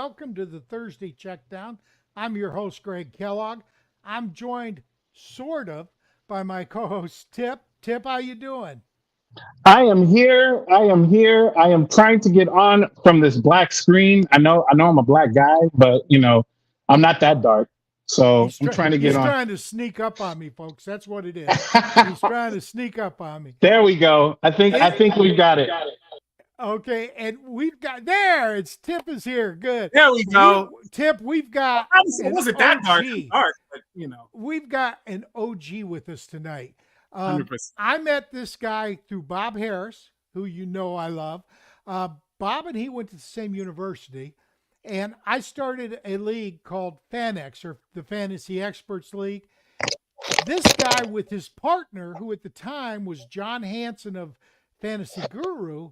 welcome to the Thursday Checkdown. I'm your host, Greg Kellogg. I'm joined, sort of, by my co-host, Tipp. Tipp, how you doing? I am here. I am here. I am trying to get on from this black screen. I know I'm a black guy, but I'm not that dark. So I'm trying to get He's on. trying to sneak up on me, folks. That's what it is. He's trying to sneak up on me. There we go. I think we've got it. Okay, and we've got it's Tipp is here. Good. There we go. Tipp, we've got It wasn't that dark, but we've got an OG with us tonight. 100%. I met this guy through Bob Harris, who you know I love. Bob and he went to the same university, and I started a league called FanX, or the Fantasy Experts League. This guy with his partner, who at the time was John Hansen of Fantasy Guru,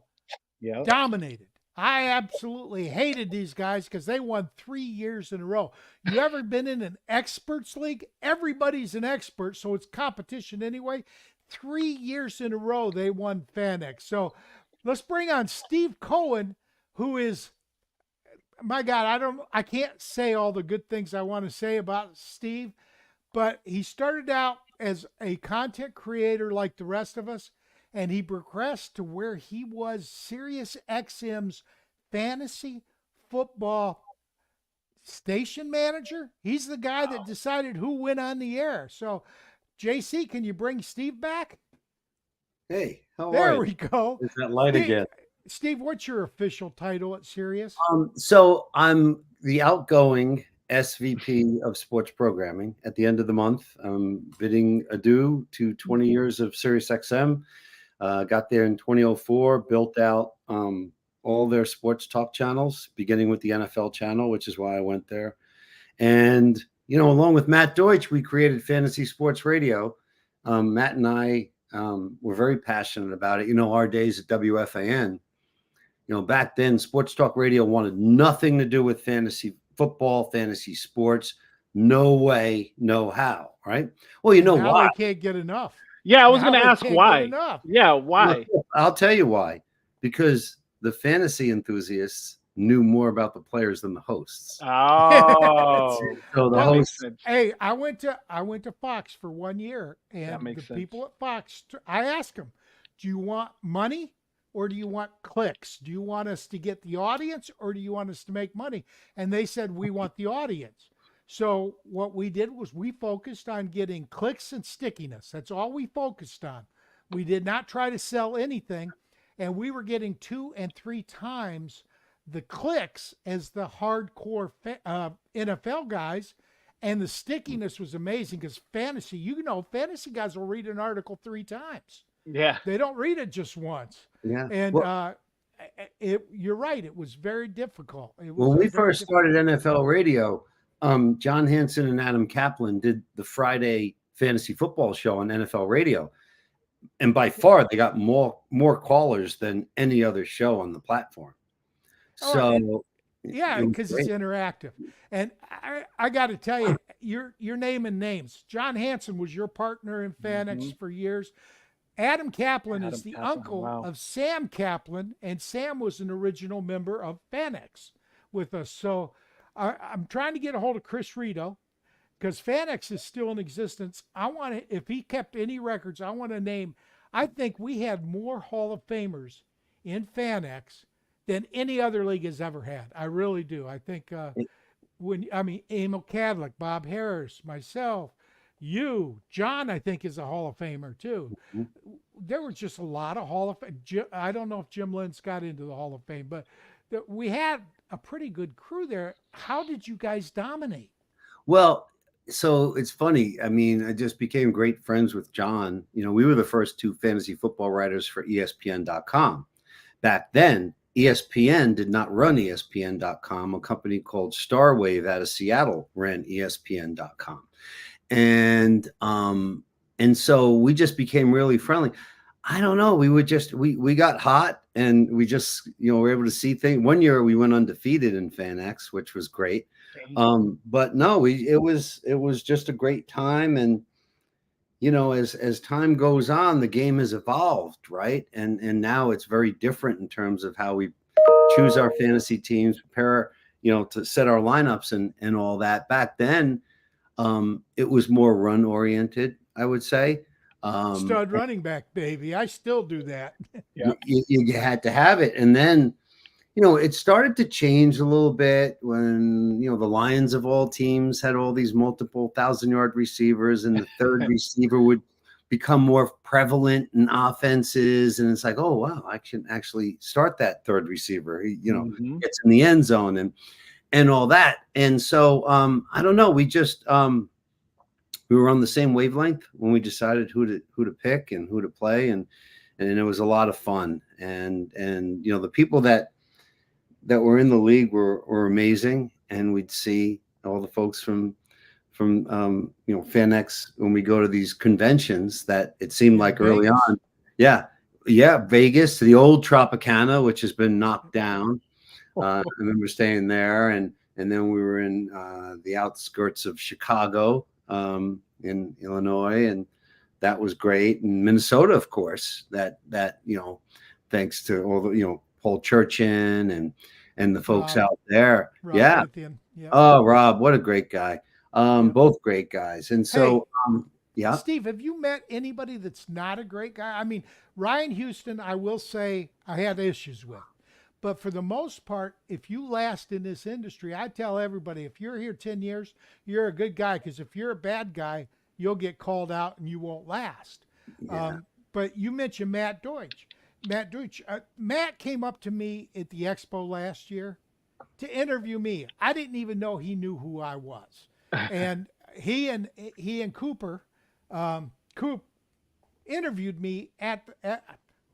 dominated. I absolutely hated these guys because they won 3 years in a row. You ever been in an experts league? Everybody's an expert, so it's competition anyway. 3 years in a row, they won FanX. So let's bring on Steve Cohen, who is, my God, I can't say all the good things I want to say about Steve, but he started out as a content creator like the rest of us, and he progressed to where he was SiriusXM's fantasy football station manager. He's the guy that decided who went on the air. So, JC, can you bring Steve back? Hey, how are There you? we go. Is that light again? Steve, what's your official title at Sirius? So I'm the outgoing SVP of Sports Programming. At the end of the month, I'm bidding adieu to 20 years of SiriusXM. Got there in 2004, built out all their sports talk channels, beginning with the NFL channel, which is why I went there. And, along with Matt Deutsch, we created Fantasy Sports Radio. Matt and I were very passionate about it. Our days at WFAN, back then, sports talk radio wanted nothing to do with fantasy football, fantasy sports. No way, no how, right? Well, now why? They can't get enough. Yeah, I was going to ask why. Yeah, why? I'll tell you why. Because the fantasy enthusiasts knew more about the players than the hosts. Oh, so the hosts. Hey, I went to Fox for 1 year, and the people at Fox, I asked them, "Do you want money or do you want clicks? Do you want us to get the audience or do you want us to make money?" And they said, "We want the audience." So what we did was we focused on getting clicks and stickiness. That's all we focused on. We did not try to sell anything, and we were getting 2 and 3 times the clicks as the hardcore NFL guys, and the stickiness was amazing because fantasy guys will read an article 3 times. Yeah. They don't read it just once. Yeah. And you're right. It was very difficult. When we first started NFL radio, John Hansen and Adam Kaplan did the Friday fantasy football show on NFL radio. And by far, they got more callers than any other show on the platform. So, because it's interactive. And I got to tell you, you're naming names. John Hansen was your partner in FanX for years. Adam Kaplan is the uncle of Sam Kaplan, and Sam was an original member of FanX with us. So I'm trying to get a hold of Chris Rito because FanX is still in existence. If he kept any records, I want to name, I think we had more Hall of Famers in FanX than any other league has ever had. I really do. I think Emil Cadlick, Bob Harris, myself, you, John, I think is a Hall of Famer too. Mm-hmm. There was just a lot of Hall of Fame. I don't know if Jim Lentz got into the Hall of Fame, but we had a pretty good crew there. How did you guys dominate? Well, so it's funny. I mean, I just became great friends with John. We were the first 2 fantasy football writers for ESPN.com. Back then, ESPN did not run ESPN.com. A company called Starwave out of Seattle ran ESPN.com. And so we just became really friendly. I don't know. We got hot and we just, were able to see things. 1 year we went undefeated in FanX, which was great. But no, it was just a great time. And, as time goes on, the game has evolved, right? And now it's very different in terms of how we choose our fantasy teams, prepare, to set our lineups and all that. Back then, it was more run oriented, I would say. Stud running back, baby. I still do that. Yeah. You had to have it. And then, it started to change a little bit when, the Lions of all teams had all these multiple 1,000-yard receivers, and the third receiver would become more prevalent in offenses. And it's like, oh, wow, I can actually start that third receiver. He, gets in the end zone and all that. And so I don't know. We just we were on the same wavelength when we decided who to pick and who to play, and it was a lot of fun. And the people that were in the league were amazing, and we'd see all the folks from FanX when we go to these conventions that it seemed like Vegas. early on. Yeah, Vegas, the old Tropicana, which has been knocked down. I remember staying there, and then we were in the outskirts of Chicago, in Illinois, and that was great. And Minnesota, of course, that thanks to all the Paul Churchin and the folks Rob, out there. Rob Yeah. Lithian. Yeah. Oh, Rob, what a great guy. Both great guys. And so, yeah. Steve, have you met anybody that's not a great guy? I mean, Ryan Houston, I will say I had issues with. But for the most part, if you last in this industry, I tell everybody, if you're here 10 years, you're a good guy. Because if you're a bad guy, you'll get called out and you won't last. Yeah. But you mentioned Matt Deutsch. Matt came up to me at the expo last year to interview me. I didn't even know he knew who I was. And he and Cooper, Coop interviewed me at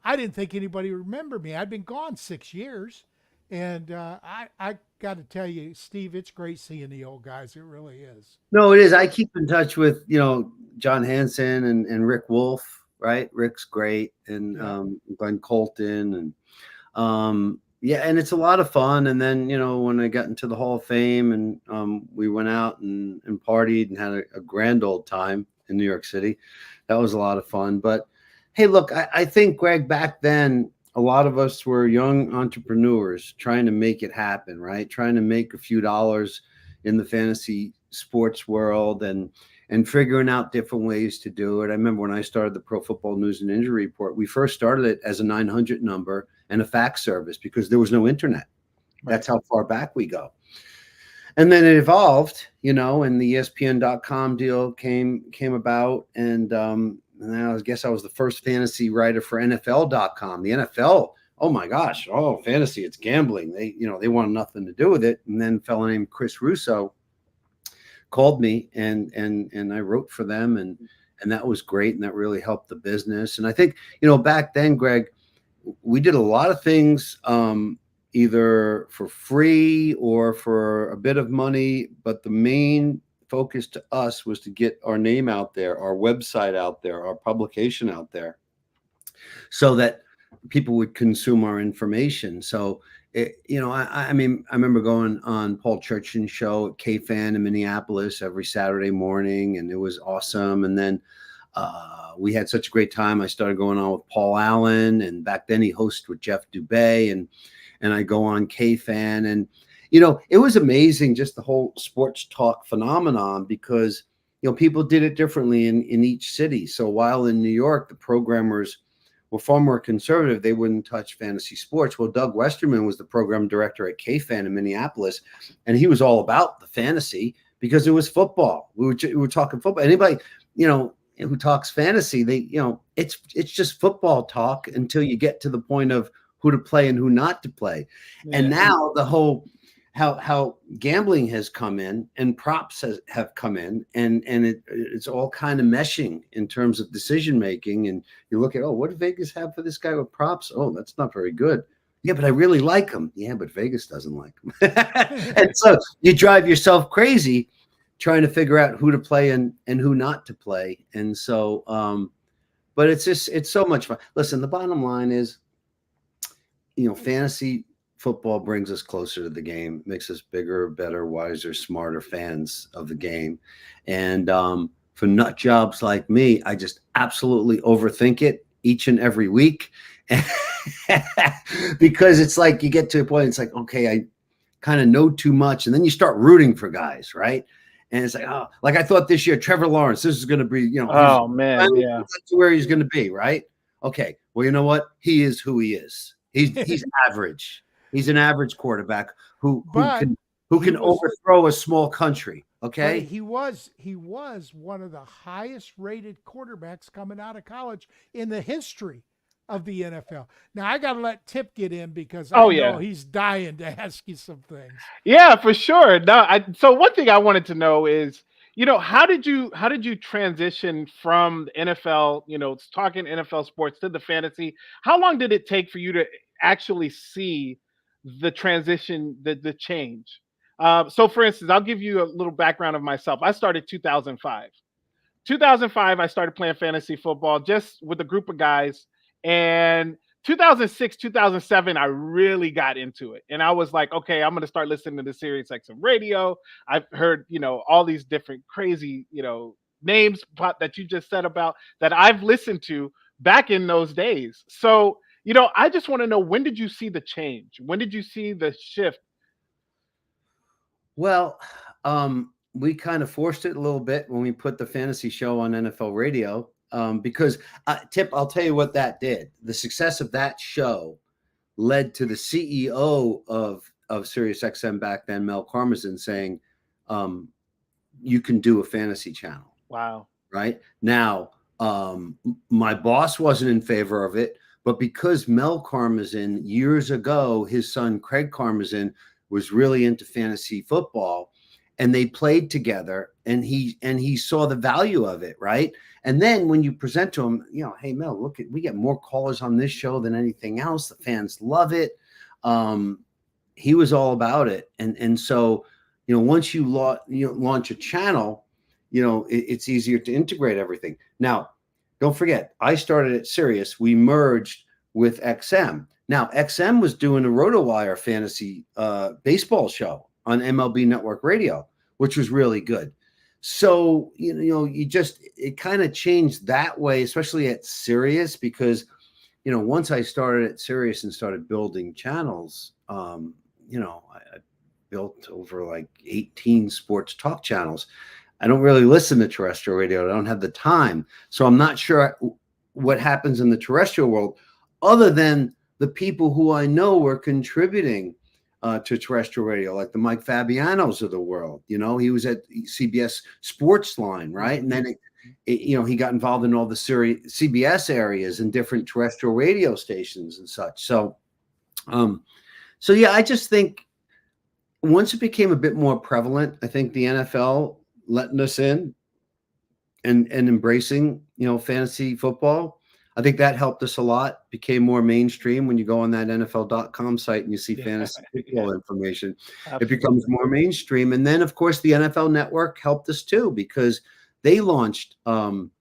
I didn't think anybody would remember me. I'd been gone 6 years. And I got to tell you, Steve, it's great seeing the old guys. It really is. No, it is. I keep in touch with, John Hansen and Rick Wolf, right? Rick's great. And Glenn Colton. And and it's a lot of fun. And then, when I got into the Hall of Fame and we went out and partied and had a grand old time in New York City, that was a lot of fun. But hey, look, I think, Greg, back then, a lot of us were young entrepreneurs trying to make it happen, right? Trying to make a few dollars in the fantasy sports world and figuring out different ways to do it. I remember when I started the Pro Football News and Injury Report, we first started it as a 900 number and a fax service because there was no internet. Right. That's how far back we go. And then it evolved, and the ESPN.com deal came about, and I guess I was the first fantasy writer for NFL.com. The NFL, oh my gosh, fantasy, it's gambling. They wanted nothing to do with it. And then a fellow named Chris Russo called me and I wrote for them, and that was great, and that really helped the business. And I think, back then, Greg, we did a lot of things either for free or for a bit of money, but the main focus to us was to get our name out there, our website out there, our publication out there, so that people would consume our information. So, I remember going on Paul Churchin's show at KFan in Minneapolis every Saturday morning, and it was awesome. And then we had such a great time. I started going on with Paul Allen, and back then he hosted with Jeff Dubay, and I go on KFan, and it was amazing, just the whole sports talk phenomenon, because, people did it differently in each city. So while in New York, the programmers were far more conservative, they wouldn't touch fantasy sports. Well, Doug Westerman was the program director at KFan in Minneapolis, and he was all about the fantasy because it was football. We were talking football. Anybody, who talks fantasy, it's just football talk until you get to the point of who to play and who not to play. Yeah. And now the whole how gambling has come in and props have come in, and it's all kind of meshing in terms of decision making. And you look at, what did Vegas have for this guy with props? Oh, that's not very good. Yeah, but I really like him. Yeah, but Vegas doesn't like him. And so you drive yourself crazy trying to figure out who to play and who not to play. And so, but it's so much fun. Listen, the bottom line is, fantasy football brings us closer to the game, makes us bigger, better, wiser, smarter fans of the game. And for nut jobs like me, I just absolutely overthink it each and every week. Because it's like you get to a point, it's like, okay, kind of know too much, and then you start rooting for guys, right? And it's like, oh, like I thought this year, Trevor Lawrence, this is going to be, Oh man, yeah. That's where he's going to be, right? Okay, well, you know what? He is who he is. He's average. He's an average quarterback who can overthrow a small country. Okay, he was one of the highest rated quarterbacks coming out of college in the history of the NFL. Now I got to let Tipp get in because I know he's dying to ask you some things. Yeah, for sure. No, so one thing I wanted to know is, how did you transition from the NFL, talking NFL sports to the fantasy? How long did it take for you to actually see the transition, the change? So for instance, I'll give you a little background of myself. I started 2005. 2005, I started playing fantasy football just with a group of guys. And 2006, 2007, I really got into it. And I was like, okay, I'm going to start listening to the SiriusXM radio. I've heard, all these different crazy, names that you just said about that I've listened to back in those days. So, I just want to know, when did you see the change? When did you see the shift? Well, we kind of forced it a little bit when we put the fantasy show on NFL radio. Because Tipp, I'll tell you what that did. The success of that show led to the CEO of SiriusXM back then, Mel Karmazin, saying, you can do a fantasy channel. Wow. Right now, my boss wasn't in favor of it, but because Mel Karmazin years ago, his son Craig Karmazin was really into fantasy football, and they played together, and he saw the value of it, right? And then when you present to him, hey Mel, look, we get more callers on this show than anything else. The fans love it. He was all about it, and so once you launch a channel, it's easier to integrate everything. Now, don't forget, I started at Sirius. We merged with XM. Now, XM was doing a RotoWire fantasy baseball show on MLB Network Radio, which was really good. So, it kind of changed that way, especially at Sirius, because, once I started at Sirius and started building channels, I built over like 18 sports talk channels. I don't really listen to terrestrial radio. I don't have the time. So I'm not sure what happens in the terrestrial world, other than the people who I know were contributing to terrestrial radio, like the Mike Fabianos of the world. He was at CBS Sportsline, right? And then he got involved in all the CBS areas and different terrestrial radio stations and such. So yeah, I just think once it became a bit more prevalent, I think the NFL letting us in and embracing, fantasy football, I think that helped us a lot. Became more mainstream. When you go on that NFL.com site and you see fantasy football information, Absolutely. It becomes more mainstream. And then, of course, the NFL Network helped us too, because they launched some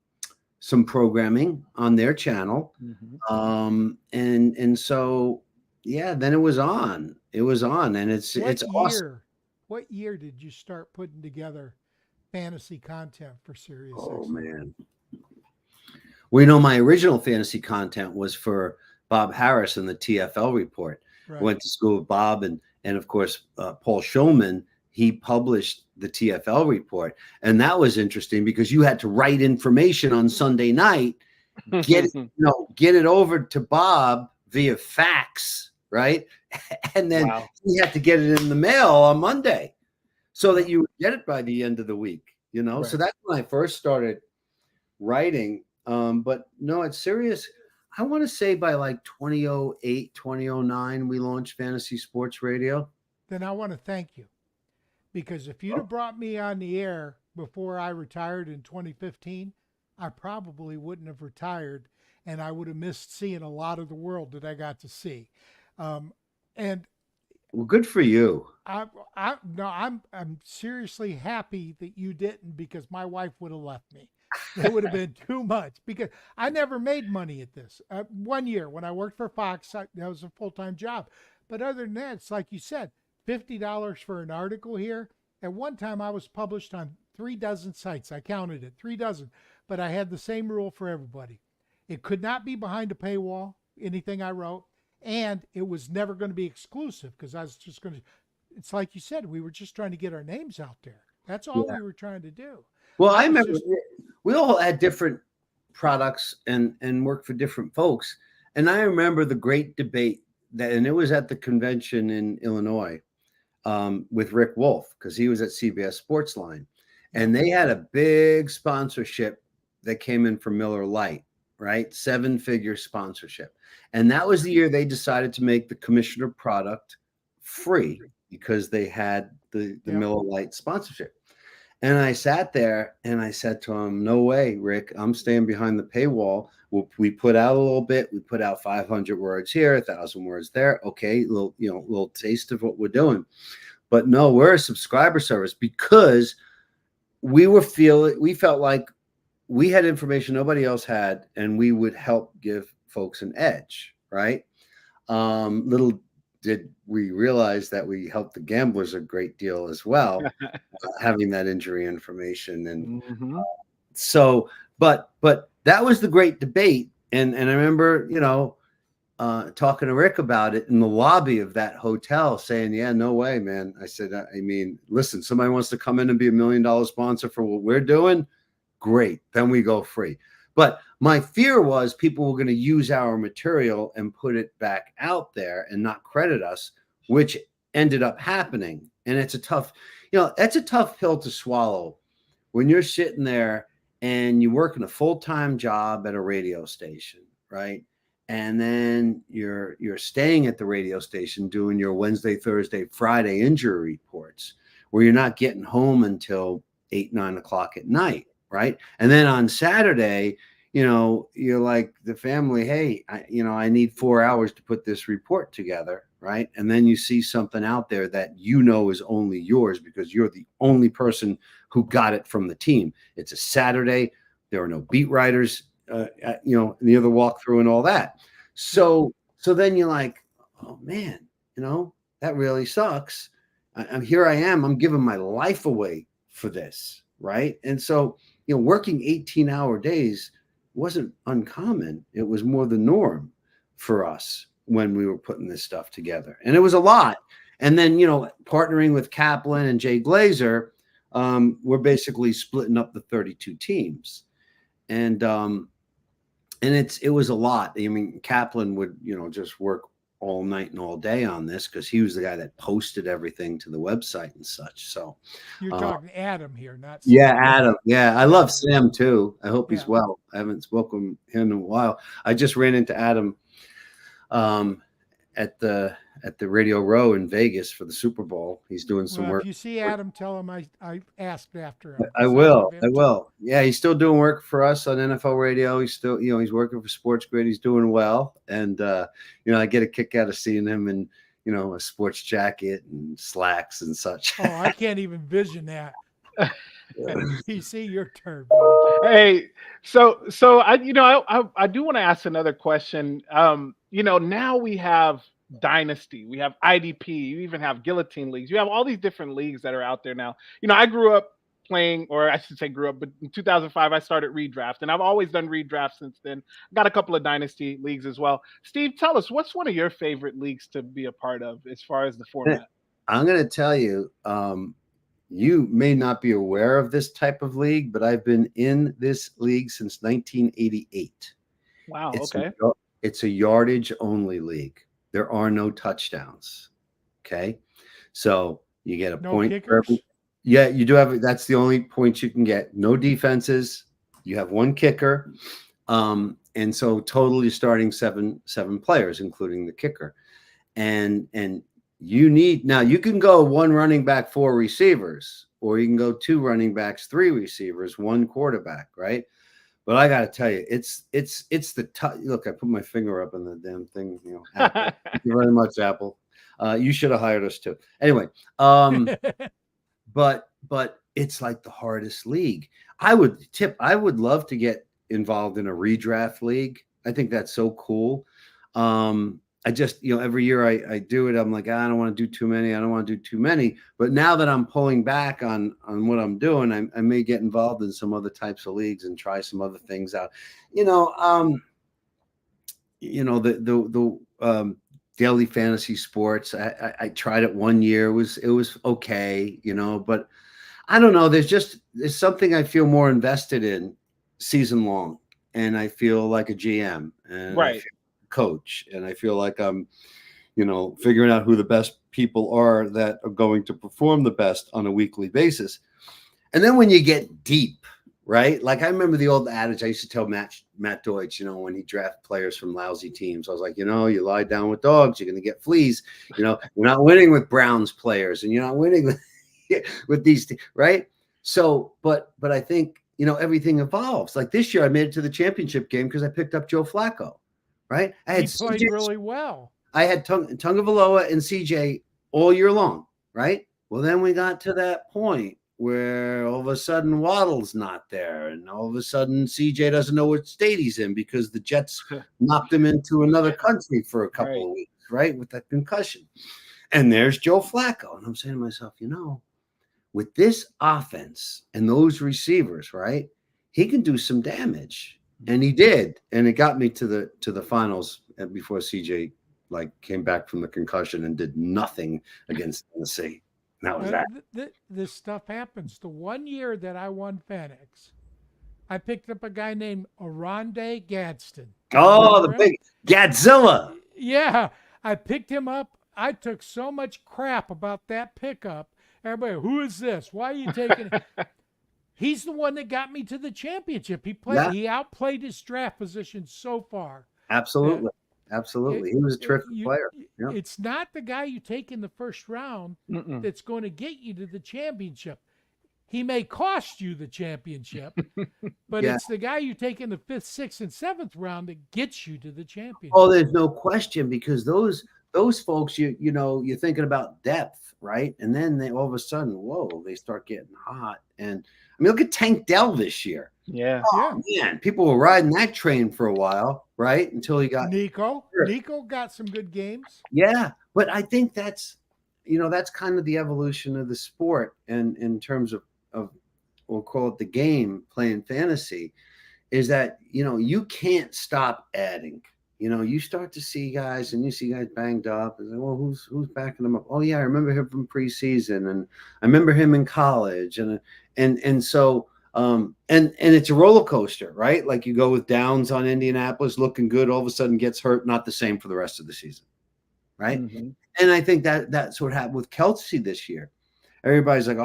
programming on their channel. Mm-hmm. And so, yeah, then it was on. And it's awesome. What year did you start putting together fantasy content for Sirius? Oh, man. Well, my original fantasy content was for Bob Harris and the TFL report. Right. I went to school with Bob and of course, Paul Shulman. He published the TFL report. And that was interesting because you had to write information on Sunday night, get it over to Bob via fax, right? And then he had to get it in the mail on Monday so that you would get it by the end of the week, Right. So that's when I first started writing. But no, at Sirius, I want to say by like 2008, 2009, we launched Fantasy Sports Radio. Then I want to thank you, because if you'd have brought me on the air before I retired in 2015, I probably wouldn't have retired, and I would have missed seeing a lot of the world that I got to see. And well, good for you. I'm seriously happy that you didn't, because my wife would have left me. It would have been too much, because I never made money at this. 1 year when I worked for Fox, that was a full-time job. But other than that, it's like you said, $50 for an article here. At one time, I was published on 36 sites. I counted it, 36. But I had the same rule for everybody. It could not be behind a paywall, anything I wrote. And it was never going to be exclusive, because I was just going to it's like you said, we were just trying to get our names out there. That's all we were trying to do. Well, I remember we all had different products and worked for different folks. And I remember the great debate and it was at the convention in Illinois with Rick Wolf, because he was at CBS Sportsline. And they had a big sponsorship that came in from Miller Lite, right? 7-figure sponsorship. And that was the year they decided to make the commissioner product free because they had the Miller Lite sponsorship. And I sat there and I said to him, no way, Rick, I'm staying behind the paywall. We put out a little bit. We put out 500 words here, 1,000 words there. Okay, little taste of what we're doing. But no, we're a subscriber service because we felt like we had information nobody else had, and we would help give folks an edge, right? Little did we realize that we helped the gamblers a great deal as well, having that injury information. And so, but that was the great debate. And I remember, talking to Rick about it in the lobby of that hotel, saying, yeah, no way, man. I said, I mean, listen, somebody wants to come in and be $1 million sponsor for what we're doing. Great. Then we go free. But my fear was people were going to use our material and put it back out there and not credit us, which ended up happening. And it's a tough pill to swallow when you're sitting there and you're working a full-time job at a radio station, right? And then you're staying at the radio station doing your Wednesday, Thursday, Friday injury reports where you're not getting home until 8, 9 o'clock at night. Right. And then on Saturday, you're like the family, hey, I need 4 hours to put this report together. Right. And then you see something out there that is only yours because you're the only person who got it from the team. It's a Saturday. There are no beat writers, near the walkthrough and all that. So then you're like, oh, man, that really sucks. Here I am. I'm giving my life away for this. Right. And so, working 18-hour days wasn't uncommon. It was more the norm for us when we were putting this stuff together. And it was a lot. And then, partnering with Kaplan and Jay Glazer, we're basically splitting up the 32 teams. And it was a lot. I mean, Kaplan would, just work all night and all day on this because he was the guy that posted everything to the website and such. So you're talking Adam here, not Sam. Yeah, Adam. Yeah, I love Sam too. I hope he's well. I haven't spoken to him in a while. I just ran into Adam at the Radio Row in Vegas for the Super Bowl. He's doing some work. If you see Adam, tell him I asked after him. I will. Yeah, he's still doing work for us on NFL radio. He's still, he's working for Sports Grid. He's doing well. And, I get a kick out of seeing him in, a sports jacket and slacks and such. Oh, I can't even vision that. You see your turn. Hey, so I do want to ask another question. Now we have Dynasty, we have IDP, you even have Guillotine leagues. You have all these different leagues that are out there now. I grew up playing, or I should say grew up, but in 2005 I started redraft, and I've always done redraft since then. Got a couple of Dynasty leagues as well. Steve, tell us, what's one of your favorite leagues to be a part of as far as the format? I'm going to tell you, you may not be aware of this type of league, but I've been in this league since 1988. Wow. Okay. It's a yardage only league. There are no touchdowns. Okay. So you get a point for every. Yeah, you do have. That's the only points you can get. No defenses. You have one kicker. And so total you're starting seven players, including the kicker. And you can go 1 running back, 4 receivers, or you can go 2 running backs, 3 receivers, 1 quarterback, right? But I got to tell you, it's the look. I put my finger up on the damn thing. Apple. Thank you very much, Apple. You should have hired us too. Anyway, but it's like the hardest league. I would love to get involved in a redraft league. I think that's so cool. I just, every year I do it. I'm like, I don't want to do too many. But now that I'm pulling back on what I'm doing, I may get involved in some other types of leagues and try some other things out. daily fantasy sports. I tried it one year. It was okay, but I don't know. There's something I feel more invested in season long, and I feel like a GM and I Right. feel like a coach, and I feel like I'm, figuring out who the best people are that are going to perform the best on a weekly basis. And then when you get deep, right? Like I remember the old adage I used to tell Matt Deutsch, when he draft players from lousy teams. I was like, you lie down with dogs, you're going to get fleas. You're not winning with Browns players, and you're not winning with these, right? So, but I think, everything evolves. Like this year, I made it to the championship game because I picked up Joe Flacco, right? He played really well. I had Tagovailoa and CJ all year long, right? Well, then we got to that point where all of a sudden Waddle's not there, and all of a sudden CJ doesn't know what state he's in because the Jets knocked him into another country for a couple of weeks, right, with that concussion. And there's Joe Flacco, and I'm saying to myself, with this offense and those receivers, right, he can do some damage, and he did, and it got me to the finals before CJ came back from the concussion and did nothing against Tennessee. That was that. This stuff happens. The one year that I won FanX, I picked up a guy named Oronde Gadsden. Oh, the big Godzilla. Yeah, I picked him up. I took so much crap about that pickup. Everybody, who is this? Why are you taking it? He's the one that got me to the championship. He outplayed his draft position so far. Absolutely. Absolutely. He was a terrific player. Yeah. It's not the guy you take in the first round that's going to get you to the championship. He may cost you the championship, but it's the guy you take in the 5th, 6th, and 7th round that gets you to the championship. Oh, there's no question, because those folks, you're thinking about depth, right? And then they all of a sudden, they start getting hot. And I mean, look at Tank Dell this year. Yeah. Oh, man, people were riding that train for a while, right? Until he got Nico. Nico got some good games. Yeah, but I think that's kind of the evolution of the sport, and in terms of we'll call it the game, playing fantasy, is that you can't stop adding. You start to see guys, and you see guys banged up, and well, who's backing them up? Oh yeah, I remember him from preseason, and I remember him in college, and so. And it's a roller coaster, right? Like you go with Downs on Indianapolis, looking good, all of a sudden gets hurt, not the same for the rest of the season, right? Mm-hmm. And I think that's what happened with Kelsey this year. Everybody's like,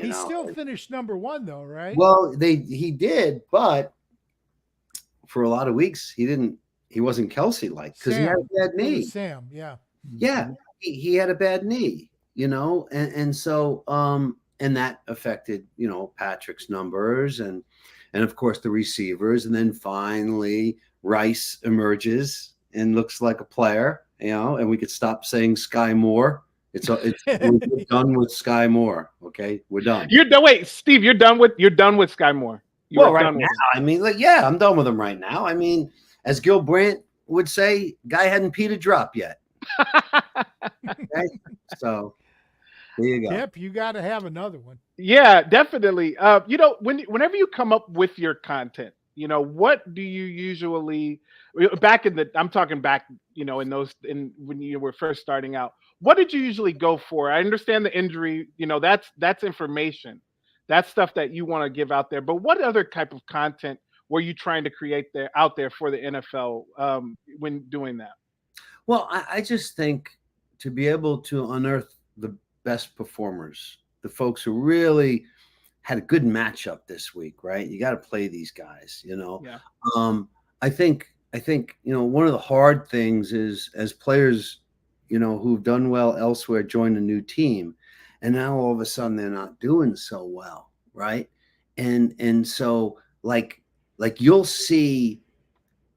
he still finished number 1 though, right? Well, he did, but for a lot of weeks he wasn't Kelsey because he had a bad knee. Sam, yeah, he had a bad knee, and so. And that affected, Patrick's numbers and of course the receivers. And then finally Rice emerges and looks like a player, and we could stop saying Sky Moore. We're done with Sky Moore. Okay, we're done. Wait, Steve, you're done with Sky Moore. Right now, I mean, I'm done with him right now. I mean, as Gil Brandt would say, guy hadn't peed a drop yet. Okay? So. There you go. Yep, you got to have another one. Yeah, definitely. Whenever you come up with your content, what do you usually I'm talking back, when you were first starting out, what did you usually go for? I understand the injury, that's information. That's stuff that you want to give out there. But what other type of content were you trying to create out there for the NFL when doing that? Well, I just think to be able to unearth the best performers, the folks who really had a good matchup this week, right? You got to play these guys, Yeah. I think one of the hard things is as players, who've done well elsewhere join a new team, and now all of a sudden they're not doing so well, right? And so like you'll see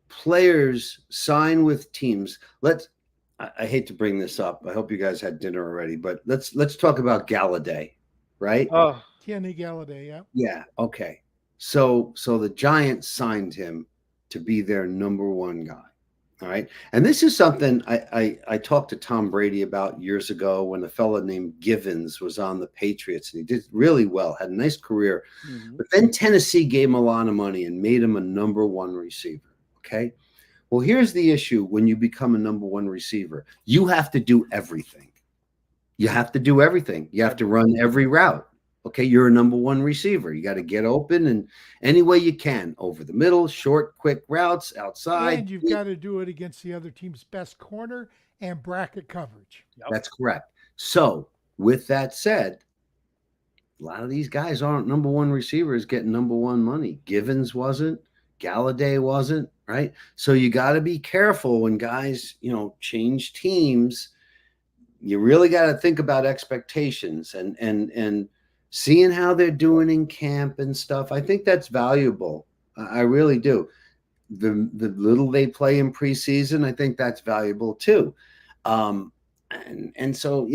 players sign with teams. I hate to bring this up. I hope you guys had dinner already, but let's talk about Galladay, right? Oh, Kenny Galladay, yeah. Yeah. Okay. So the Giants signed him to be their number 1 guy. All right. And this is something I talked to Tom Brady about years ago when a fella named Givens was on the Patriots, and he did really well, had a nice career. Mm-hmm. But then Tennessee gave him a lot of money and made him a number 1 receiver. Okay. Well, here's the issue when you become a number one receiver. You have to do everything. You have to do everything. You have to run every route. Okay, you're a number one receiver. You got to get open and any way you can, over the middle, short, quick routes, outside. And you've got to do it against the other team's best corner and bracket coverage. That's correct. So with that said, a lot of these guys aren't number one receivers getting number one money. Givens wasn't. Galladay wasn't, right? So you got to be careful when guys, change teams. You really got to think about expectations and seeing how they're doing in camp and stuff. I think that's valuable. I really do. The little they play in preseason, I think that's valuable too. And so,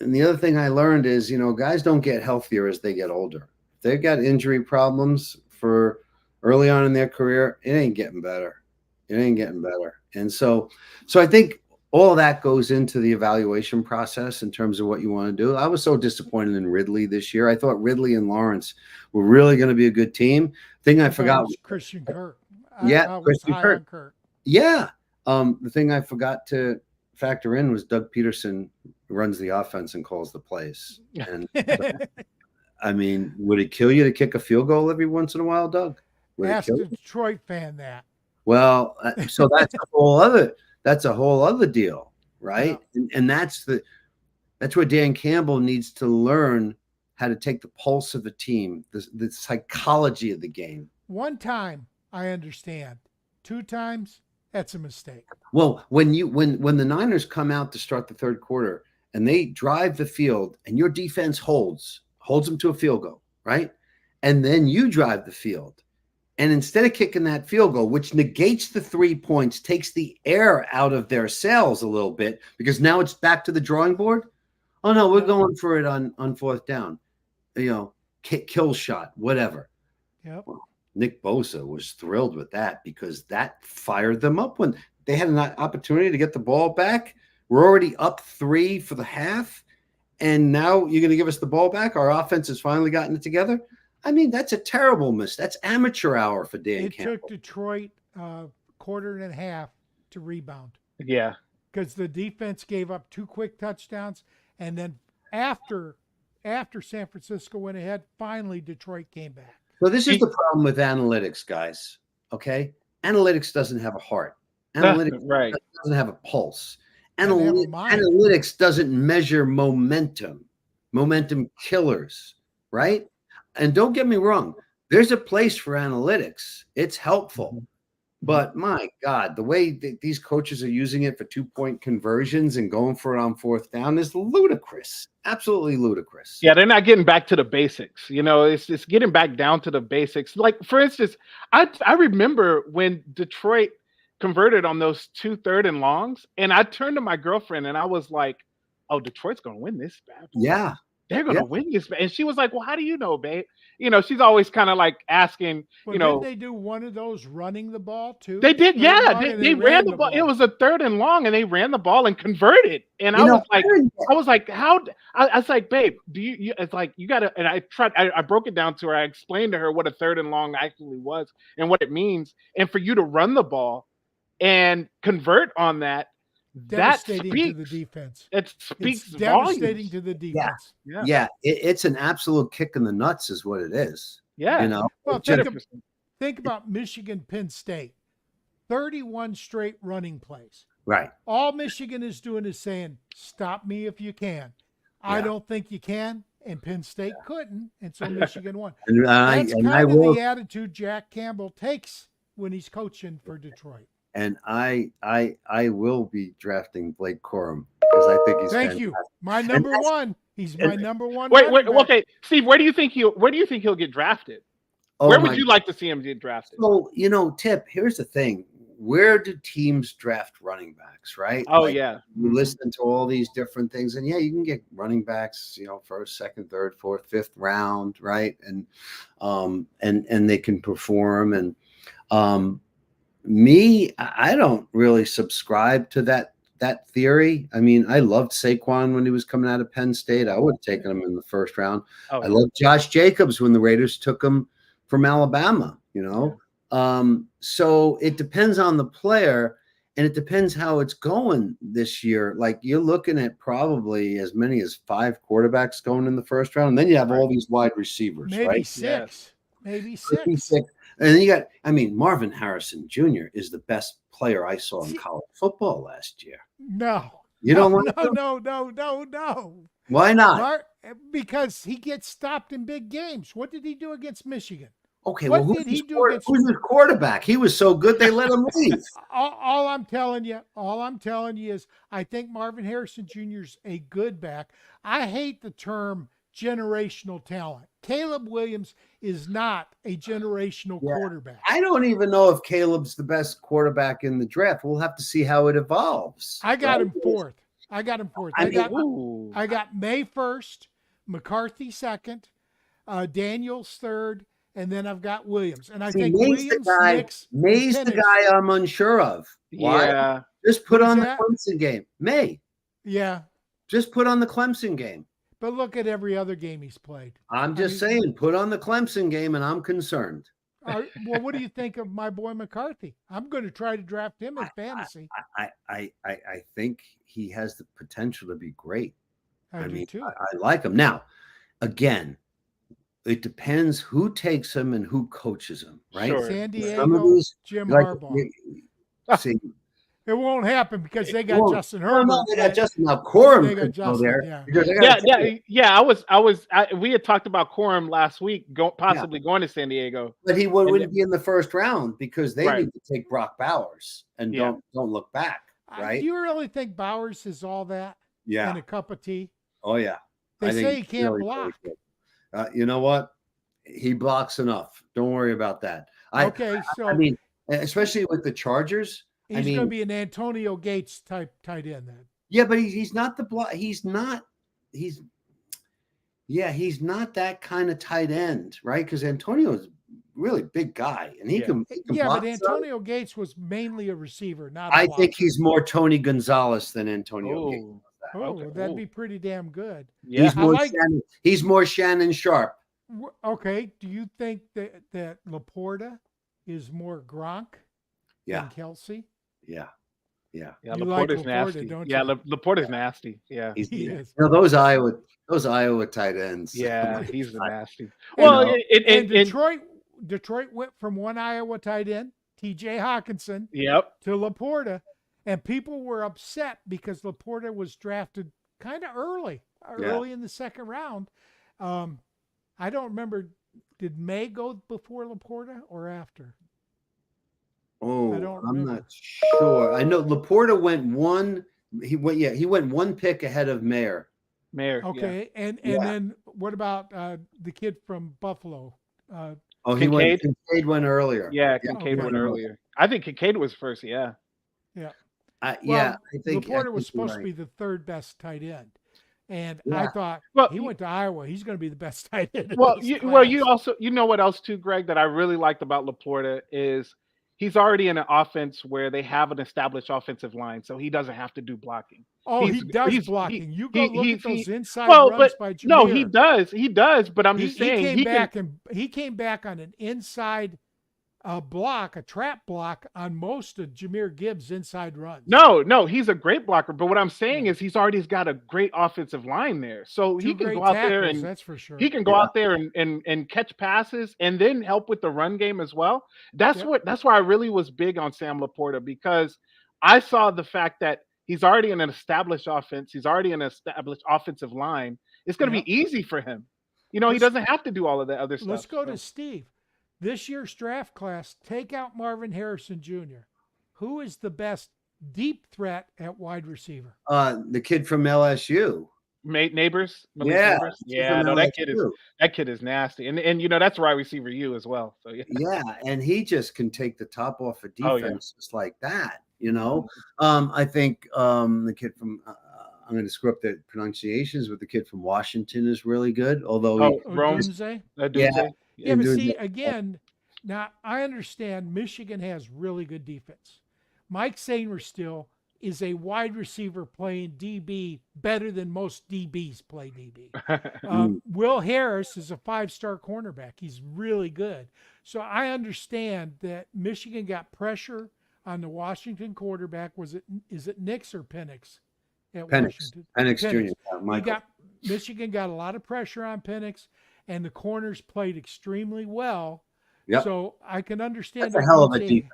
and the other thing I learned is, guys don't get healthier as they get older. If they've got injury problems for early on in their career, it ain't getting better. It ain't getting better. And so I think all of that goes into the evaluation process in terms of what you want to do. I was so disappointed in Ridley this year. I thought Ridley and Lawrence were really going to be a good team. Thing I forgot was Christian Kirk. Christian Kirk. Yeah. The thing I forgot to factor in was Doug Peterson runs the offense and calls the plays. And I mean, would it kill you to kick a field goal every once in a while, Doug? Ask a Detroit fan that. Well, so that's a whole other deal, right? Yeah. And that's where Dan Campbell needs to learn how to take the pulse of the team, the psychology of the game. One time, I understand. 2 times, that's a mistake. Well, when the Niners come out to start the third quarter and they drive the field and your defense holds them to a field goal, right? And then you drive the field. And instead of kicking that field goal, which negates the 3 points, takes the air out of their sails a little bit, because now it's back to the drawing board. Oh, no, we're going for it on fourth down. Kill shot, whatever. Yep. Well, Nick Bosa was thrilled with that because that fired them up when they had an opportunity to get the ball back. We're already up 3 for the half, and now you're going to give us the ball back? Our offense has finally gotten it together? I mean, that's a terrible miss. That's amateur hour for Dan Campbell. It took Detroit quarter and a half to rebound. Yeah. Because the defense gave up 2 quick touchdowns, and then after San Francisco went ahead, finally Detroit came back. So this is the problem with analytics, guys, okay? Analytics doesn't have a heart. Analytics doesn't have a pulse. Analytics doesn't measure momentum killers, right? And don't get me wrong, there's a place for analytics. It's helpful. But my God, the way these coaches are using it for 2-point conversions and going for it on fourth down is ludicrous. Absolutely ludicrous. Yeah, they're not getting back to the basics. It's getting back down to the basics. Like, for instance, I remember when Detroit converted on those 2 3rd and longs, and I turned to my girlfriend and I was like, oh, Detroit's going to win this bad boy. Yeah. They're going to win this. And she was like, well, how do you know, babe? She's always kind of like asking, didn't they do one of those running the ball too? They did. Yeah. They ran the ball. It was a 3rd and long and they ran the ball and converted. And I was like, how? I was like, babe, do you it's like, you got to, and I broke it down to her. I explained to her what a 3rd and long actually was and what it means. And for you to run the ball and convert on that, devastating to the defense. It speaks devastating volumes. to the defense. Yeah. It's an absolute kick in the nuts is what it is. Yeah. Well, think about Michigan, Penn State, 31 straight running plays. Right. All Michigan is doing is saying, stop me if you can. Yeah. I don't think you can. And Penn State couldn't. And so Michigan won. That's the attitude Jack Campbell takes when he's coaching for Detroit. And I will be drafting Blake Corum because I think he's fantastic. You. My number one. He's my number one. Wait, okay. Steve, where do you think he'll get drafted? Where would you like to see him get drafted? So, Tipp, here's the thing. Where do teams draft running backs, right? Oh, yeah. You listen to all these different things, and you can get running backs, 1st, 2nd, 3rd, 4th, 5th round, right? And they can perform. And me, I don't really subscribe to that theory. I mean, I loved Saquon when he was coming out of Penn State. I would have taken him in the 1st round. I loved Josh Jacobs when the Raiders took him from Alabama, So it depends on the player, and it depends how it's going this year. Like you're looking at probably as many as 5 quarterbacks going in the first round, and then you have all these wide receivers, maybe right? 6. Yes. Maybe 6. And then you got, Marvin Harrison Jr. is the best player I saw in college football last year. No. You don't like him? No. Why not? Because he gets stopped in big games. What did he do against Michigan? Okay, What well, did he do against? Who's his quarterback? He was so good they let him leave. All I'm telling you is I think Marvin Harrison Jr. is a good back. I hate the term generational talent. Caleb Williams is not a generational quarterback. I don't even know if Caleb's the best quarterback in the draft. We'll have to see how it evolves. I got him fourth. I got May 1st, McCarthy 2nd, Daniels 3rd, and then I've got Williams. And I think May's the guy I'm unsure of. Why? Yeah. Just put on the Clemson game. May. Yeah. Just put on the Clemson game. But look at every other game he's played. I'm just saying, put on the Clemson game, and I'm concerned. Well, what do you think of my boy McCarthy? I'm going to try to draft him in fantasy. I think he has the potential to be great. I do too. I like him. Now, again, it depends who takes him and who coaches him, right? Sure. San Diego, Jim Harbaugh. See, it won't happen because they got Justin Herbert. No, they got Justin. Now Corum could go there. We had talked about Corum last week, possibly going to San Diego, but he wouldn't be in the first round because they need to take Brock Bowers and don't look back, right? Do you really think Bowers is all that? Yeah, in a cup of tea. Oh yeah, they say he can't block. You know what? He blocks enough. Don't worry about that. Especially with the Chargers. He's going to be an Antonio Gates type tight end then. Yeah, but he's not the block. He's not that kind of tight end, right? Because Antonio is really big guy, and he can block. But Antonio Gates was mainly a receiver, not. I think he's more Tony Gonzalez than Antonio Gates. That'd be pretty damn good. Yeah, he's more Shannon Sharp. Okay, do you think that Laporta is more Gronk than Kelsey? Yeah. Laporta's nasty. Laporta's nasty. Yeah, he is. Those Iowa tight ends. Yeah, he's nasty. Well, Detroit went from one Iowa tight end, T.J. Hawkinson, to Laporta, and people were upset because Laporta was drafted kind of early in the second round. I don't remember. Did May go before Laporta or after? Oh, I'm not sure. I know Laporta went one. He went one pick ahead of Mayer. Okay, and then what about the kid from Buffalo? Kincaid went earlier. Yeah, Kincaid went earlier. I think Kincaid was first. Yeah. I think Laporta was supposed to be the third best tight end. And I thought he went to Iowa. He's going to be the best tight end. You also know what else too, Greg, that I really liked about Laporta is he's already in an offense where they have an established offensive line, so he doesn't have to do blocking. He does blocking. You go look at those inside runs by Jameer. No, he does. But I'm just saying he came back on an inside block, a trap block on most of Jameer Gibbs' inside runs. No, he's a great blocker. But what I'm saying is he's already got a great offensive line there, so he can go out there and that's for sure. He can go out there and catch passes and then help with the run game as well. That's why I really was big on Sam Laporta, because I saw the fact that he's already in an established offense. He's already in an established offensive line. It's going to be easy for him. He doesn't have to do all of the other stuff. Let's go to Steve. This year's draft class, take out Marvin Harrison Jr. Who is the best deep threat at wide receiver? The kid from LSU. Neighbors? That kid is nasty. And that's wide receiver you as well. So yeah, and he just can take the top off of defense just like that. I think the kid from I'm going to screw up the pronunciations, but the kid from Washington is really good. Although Odunze? Yeah, but see, again, now I understand Michigan has really good defense. Mike Sainristil is a wide receiver playing DB better than most DBs play DB. Will Harris is a 5-star cornerback. He's really good. So I understand that Michigan got pressure on the Washington quarterback. Is it Nix or Penix at Washington? Penix Jr. Michigan got a lot of pressure on Penix, and the corners played extremely well. Yep. So I can understand. That's a hell of a defense.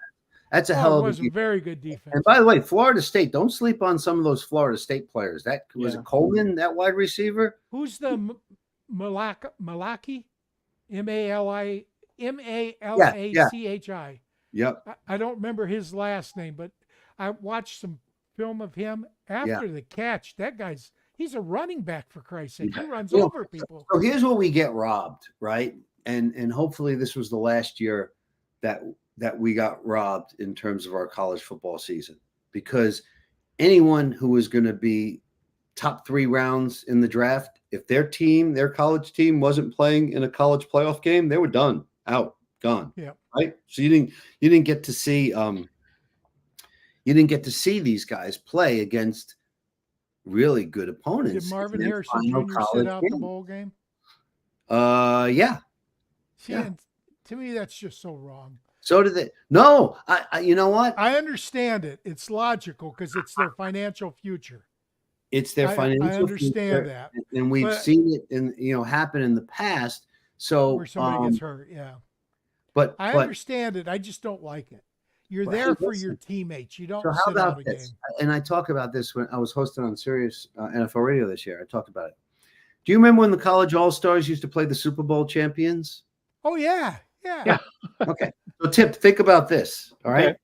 That's a hell of a defense. It was a very good defense. And by the way, Florida State, don't sleep on some of those Florida State players. That was it Coleman, that wide receiver. Who's the Malaki? Malachi? Yep. I don't remember his last name, but I watched some film of him after the catch. That he's a running back, for Christ's sake. He runs over people. So here's where we get robbed, right? And hopefully this was the last year that we got robbed in terms of our college football season, because anyone who was going to be top 3 rounds in the draft, if their college team wasn't playing in a college playoff game, they were done, out, gone. Yeah. Right. So you didn't get to see these guys play against really good opponents. Did Marvin Harrison Jr. sit out the bowl game? Yeah. See, and to me, that's just so wrong. So did they? No, I you know what? I understand it. It's logical because it's their financial future. It's their financial I understand future, that. and we've seen it happen in the past. So where somebody gets hurt, yeah. But I understand it. I just don't like it. You're there for your teammates. You don't sit out a game. And I talk about this when I was hosting on Sirius NFL Radio this year. I talked about it. Do you remember when the college all-stars used to play the Super Bowl champions? Oh, yeah. Yeah. Okay. So, Tipp, think about this. All right.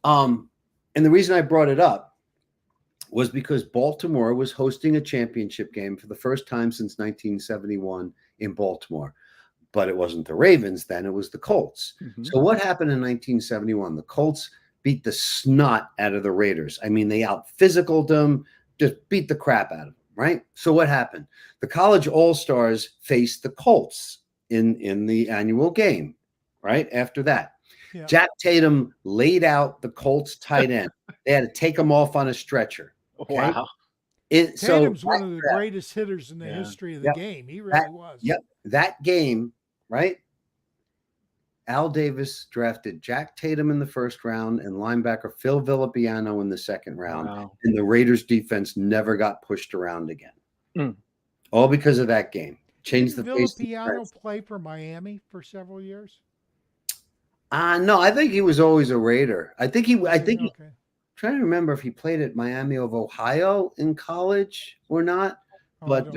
Okay. And the reason I brought it up was because Baltimore was hosting a championship game for the first time since 1971 in Baltimore. But it wasn't the Ravens then, it was the Colts. Mm-hmm. So what happened in 1971? The Colts beat the snot out of the Raiders. I mean, they out-physicaled them, just beat the crap out of them, right? So what happened? The college all-stars faced the Colts in the annual game, right? After that. Yeah. Jack Tatum laid out the Colts tight end. They had to take him off on a stretcher. Okay? Wow. Tatum's one of the greatest hitters in the history of the game. He really was. Yep. That game, right? Al Davis drafted Jack Tatum in the first round and linebacker Phil Villapiano in the second round. Wow. And the Raiders defense never got pushed around again. All because of that game. Changed the face. Did Villapiano play for Miami for several years? No, I think he was always a Raider. I think he trying to remember if he played at Miami of Ohio in college or not. But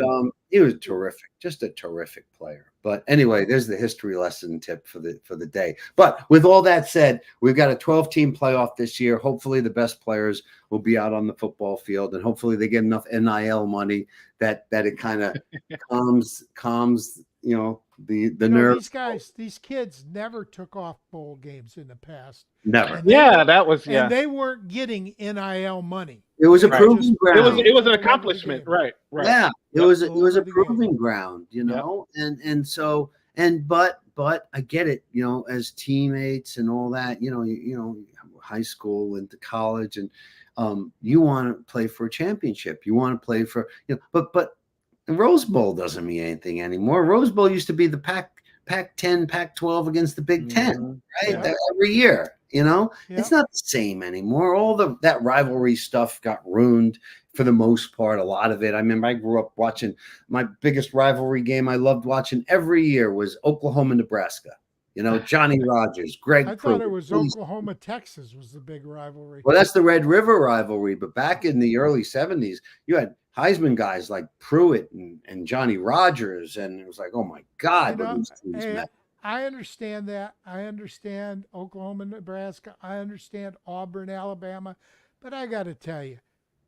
he was terrific, just a terrific player. But anyway, there's the history lesson tip for the day. But with all that said, we've got a 12-team playoff this year. Hopefully the best players will be out on the football field, and hopefully they get enough NIL money that it kind of calms the nerve. These kids never took off bowl games in the past. Never. And they weren't getting NIL money. It was a proving ground. It was an accomplishment, right? Yeah, it was a proving ground, but I get it, as teammates and all that, high school into college, and you want to play for a championship. You want to play for but Rose Bowl doesn't mean anything anymore. Rose Bowl used to be the Pac-10, Pac-12 against the Big Ten, right? Yeah. Every year, It's not the same anymore. All that rivalry stuff got ruined for the most part. A lot of it. I remember I grew up watching my biggest rivalry game I loved watching every year was Oklahoma, Nebraska. Johnny Rogers, Greg I thought it was Oklahoma, Texas was the big rivalry. Well, that's the Red River rivalry. But back in the early 70s, you had Heisman guys like Pruitt and Johnny Rogers. And it was like, oh, my God. I understand that. I understand Oklahoma, Nebraska. I understand Auburn, Alabama. But I got to tell you,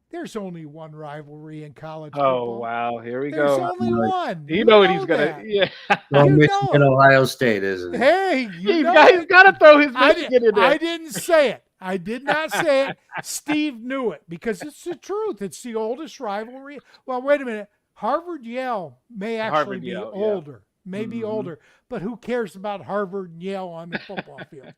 there's only one rivalry in college football. Oh, wow. Here we go. There's only one. You know what he's going to. Yeah. Well, Michigan, Ohio State, isn't it? Hey, he's got to throw his Michigan in there. I didn't say it. I did not say it. Steve knew it because it's the truth. It's the oldest rivalry. Well, wait a minute. Harvard-Yale may actually be older. Maybe older, but who cares about Harvard and Yale on the football field?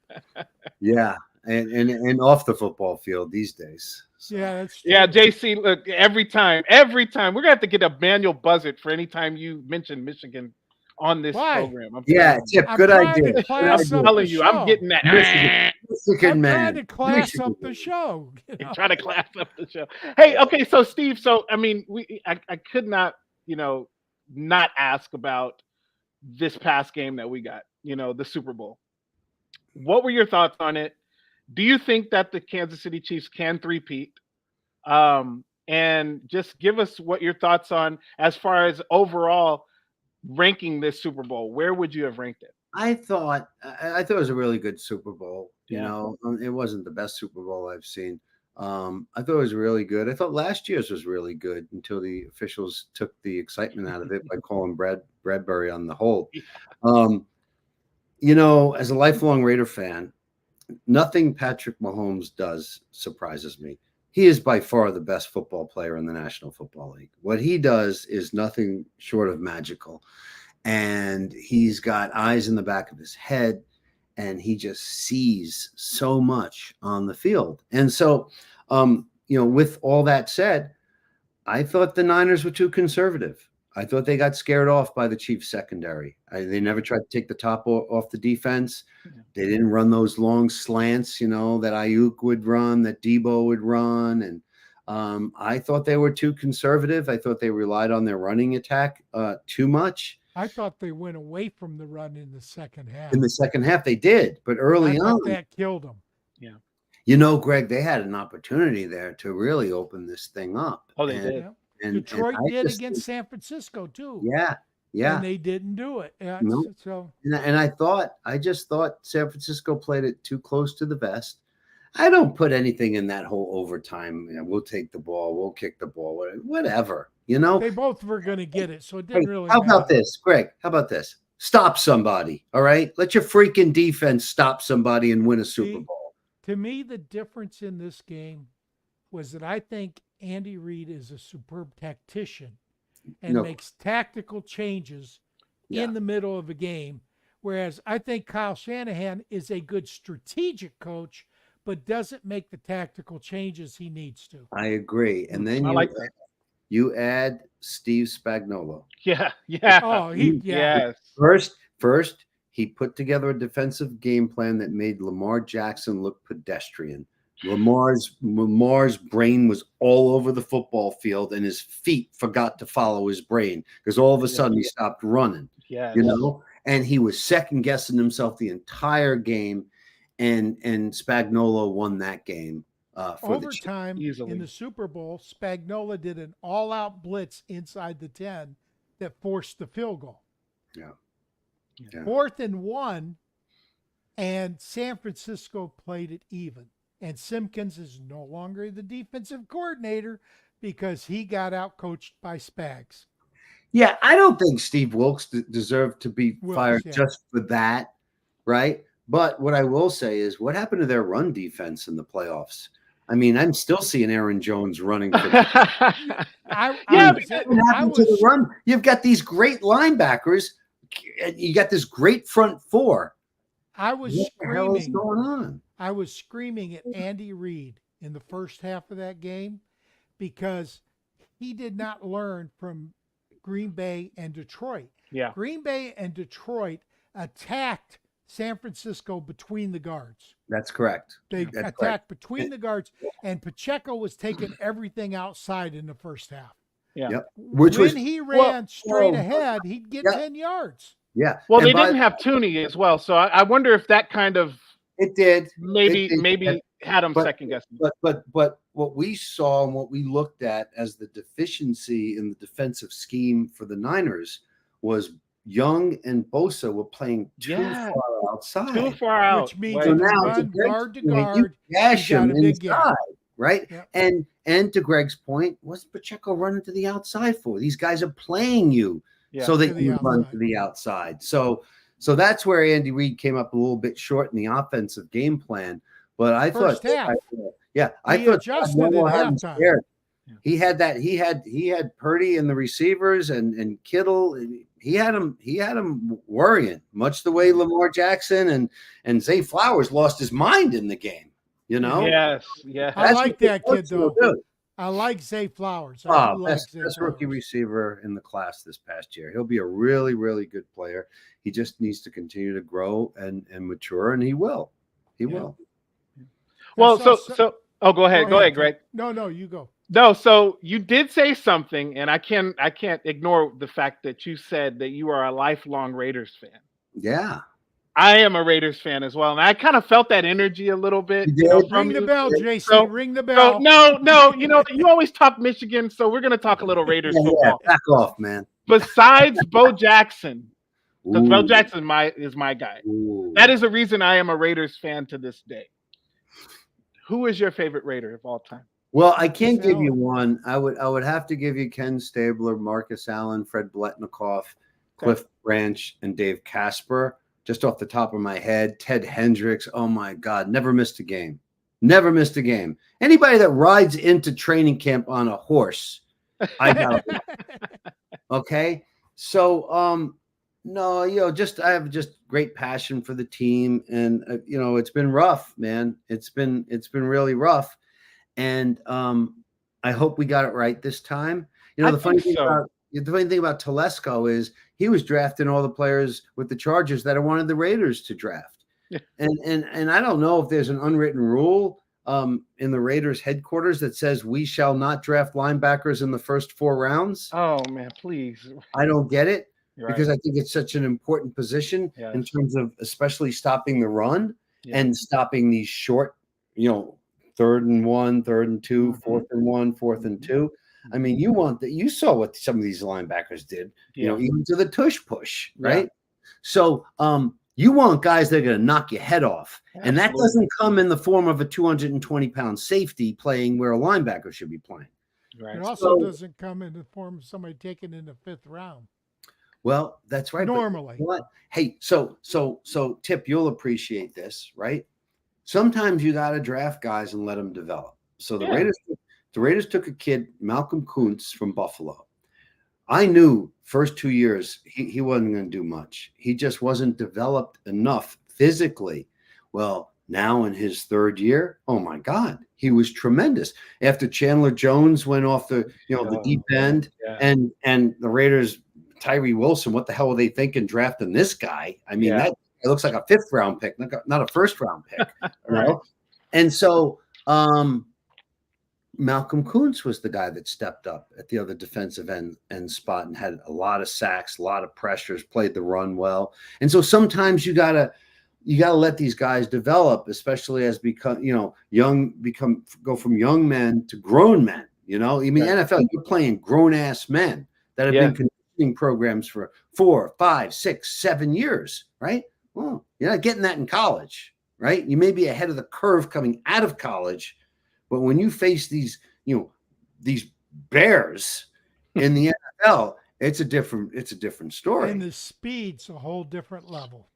Yeah. and off the football field these days. So. Yeah, that's true. Yeah, JC. Look, every time we're gonna have to get a manual buzzer for any time you mention Michigan on this program. Yeah, Tip, good idea. I'm telling you, I'm getting that. Michigan man. Trying to class up the show. Trying to class up the show. Hey, okay, so Steve, I mean, I could not, not ask about this past game that we got, the Super Bowl. What were your thoughts on it? Do you think that the Kansas City Chiefs can three-peat? And just give us what your thoughts on as far as overall ranking this Super Bowl. Where would you have ranked it? I thought it was a really good Super Bowl. It wasn't the best Super Bowl I've seen. I thought it was really good. I thought last year's was really good until the officials took the excitement out of it by calling Bradbury on the hold. As a lifelong Raider fan, nothing Patrick Mahomes does surprises me. He is by far the best football player in the National Football League. What he does is nothing short of magical. And he's got eyes in the back of his head, and he just sees so much on the field. And so, with all that said, I thought the Niners were too conservative. I thought they got scared off by the Chiefs secondary. They never tried to take the top off the defense. They didn't run those long slants, that Ayuk would run, that Debo would run. And I thought they were too conservative. I thought they relied on their running attack too much. I thought they went away from the run in the second half. In the second half, they did. But early on, that killed them. Yeah. Greg, they had an opportunity there to really open this thing up. Oh, they did. And Detroit did against San Francisco too. Yeah. And they didn't do it. No. So, and I just thought San Francisco played it too close to the vest. I don't put anything in that whole overtime. We'll take the ball, we'll kick the ball, whatever. They both were going to get it, so it didn't really. How matter. about this, Greg? How about this? Stop somebody. All right, let your freaking defense stop somebody and win a Super Bowl. To me, the difference in this game was that I think Andy Reid is a superb tactician and makes tactical changes in the middle of a game, whereas I think Kyle Shanahan is a good strategic coach, but doesn't make the tactical changes he needs to. I agree. And then you add Steve Spagnuolo. Yeah. Oh, yes. First, he put together a defensive game plan that made Lamar Jackson look pedestrian. Lamar's brain was all over the football field, and his feet forgot to follow his brain because all of a sudden he stopped running. Yeah, and he was second guessing himself the entire game, and Spagnuolo won that game. For overtime in the Super Bowl, Spagnuolo did an all-out blitz inside the 10 that forced the field goal. Yeah. 4th and 1, and San Francisco played it even. And Simpkins is no longer the defensive coordinator because he got out-coached by Spags. Yeah, I don't think Steve Wilkes deserved to be fired just for that, right? But what I will say is, what happened to their run defense in the playoffs? I mean, I'm still seeing Aaron Jones running. What happened to the run? You've got these great linebackers. You got this great front four. What the hell is going on? I was screaming at Andy Reid in the first half of that game because he did not learn from Green Bay and Detroit. Yeah. Green Bay and Detroit attacked San Francisco between the guards. That's correct. They attacked between the guards, and Pacheco was taking everything outside in the first half. Yeah. Yep. When he ran straight ahead, he'd get 10 yards. Yeah. Well, they didn't have Tooney as well, so I wonder if that kind of maybe had him second guessing. But what we saw and what we looked at as the deficiency in the defensive scheme for the Niners was Young and Bosa were playing too far outside. Too far out. Which means so now guard to guard, you gash him inside, right? Yep. And to Greg's point, what's Pacheco running to the outside for? These guys are playing you so that you run to the outside. So that's where Andy Reid came up a little bit short in the offensive game plan. But I thought adjusted at halftime. Yeah. He had that. He had Purdy and the receivers and Kittle. He had him worrying, much the way Lamar Jackson and Zay Flowers lost his mind in the game. You know, Yes, yeah. I like what that the kid coach will though. do. I like Zay Flowers. I do like Best Zay rookie Flowers. receiver in the class this past year. He'll be a really, really good player. He just needs to continue to grow and mature, and he will. He will. Well, oh, go ahead, Greg. No, you go. No, so you did say something, and I can't ignore the fact that you said that you are a lifelong Raiders fan. Yeah. I am a Raiders fan as well, and I kind of felt that energy a little bit. Ring the bell, JC. Ring the bell. So, no, you always talk Michigan, so we're going to talk a little Raiders football. Back off, man. Besides Bo Jackson, because Ooh. Bo Jackson is my guy. Ooh. That is the reason I am a Raiders fan to this day. Who is your favorite Raider of all time? Well, I can't give you one. I would have to give you Ken Stabler, Marcus Allen, Fred Biletnikoff, Cliff Branch, and Dave Casper. Just off the top of my head, Ted Hendricks. Oh my God, never missed a game. Never missed a game. Anybody that rides into training camp on a horse, I got it. Okay. So, no, I have just great passion for the team, and it's been rough, man. It's been really rough, and I hope we got it right this time. The funny thing about Telesco is he was drafting all the players with the Chargers that I wanted the Raiders to draft. And I don't know if there's an unwritten rule in the Raiders headquarters that says we shall not draft linebackers in the first 4 rounds. Oh man, please. I don't get it because Right. I think it's such an important position in terms of especially stopping the run and stopping these short, 3rd and 1, 3rd and 2, 4th and 1, 4th and 2. I mean, you saw what some of these linebackers did, even to the tush push, right? So you want guys that are going to knock your head off. Absolutely. And that doesn't come in the form of a 220-pound safety playing where a linebacker should be playing. Right. It also doesn't come in the form of somebody taken in the 5th round. Well, that's right. Normally. Hey, so Tipp, you'll appreciate this, right? Sometimes you got to draft guys and let them develop. So the Raiders took a kid, Malcolm Kuntz from Buffalo. I knew first 2 years he wasn't going to do much. He just wasn't developed enough physically. Well, now in his 3rd year, oh my God, he was tremendous. After Chandler Jones went off the deep end, and the Raiders, Tyree Wilson, what the hell were they thinking drafting this guy? I mean, it looks like a 5th round pick, not a 1st round pick. Right? And so Malcolm Kuntz was the guy that stepped up at the other defensive end spot and had a lot of sacks, a lot of pressures, played the run well. And so sometimes you gotta let these guys develop, especially as go from young men to grown men. NFL, you're playing grown ass men that have been conditioning programs for 4, 5, 6, 7 years, right? Well, you're not getting that in college, right? You may be ahead of the curve coming out of college. But when you face these bears in the NFL, it's a different story. And the speed's a whole different level.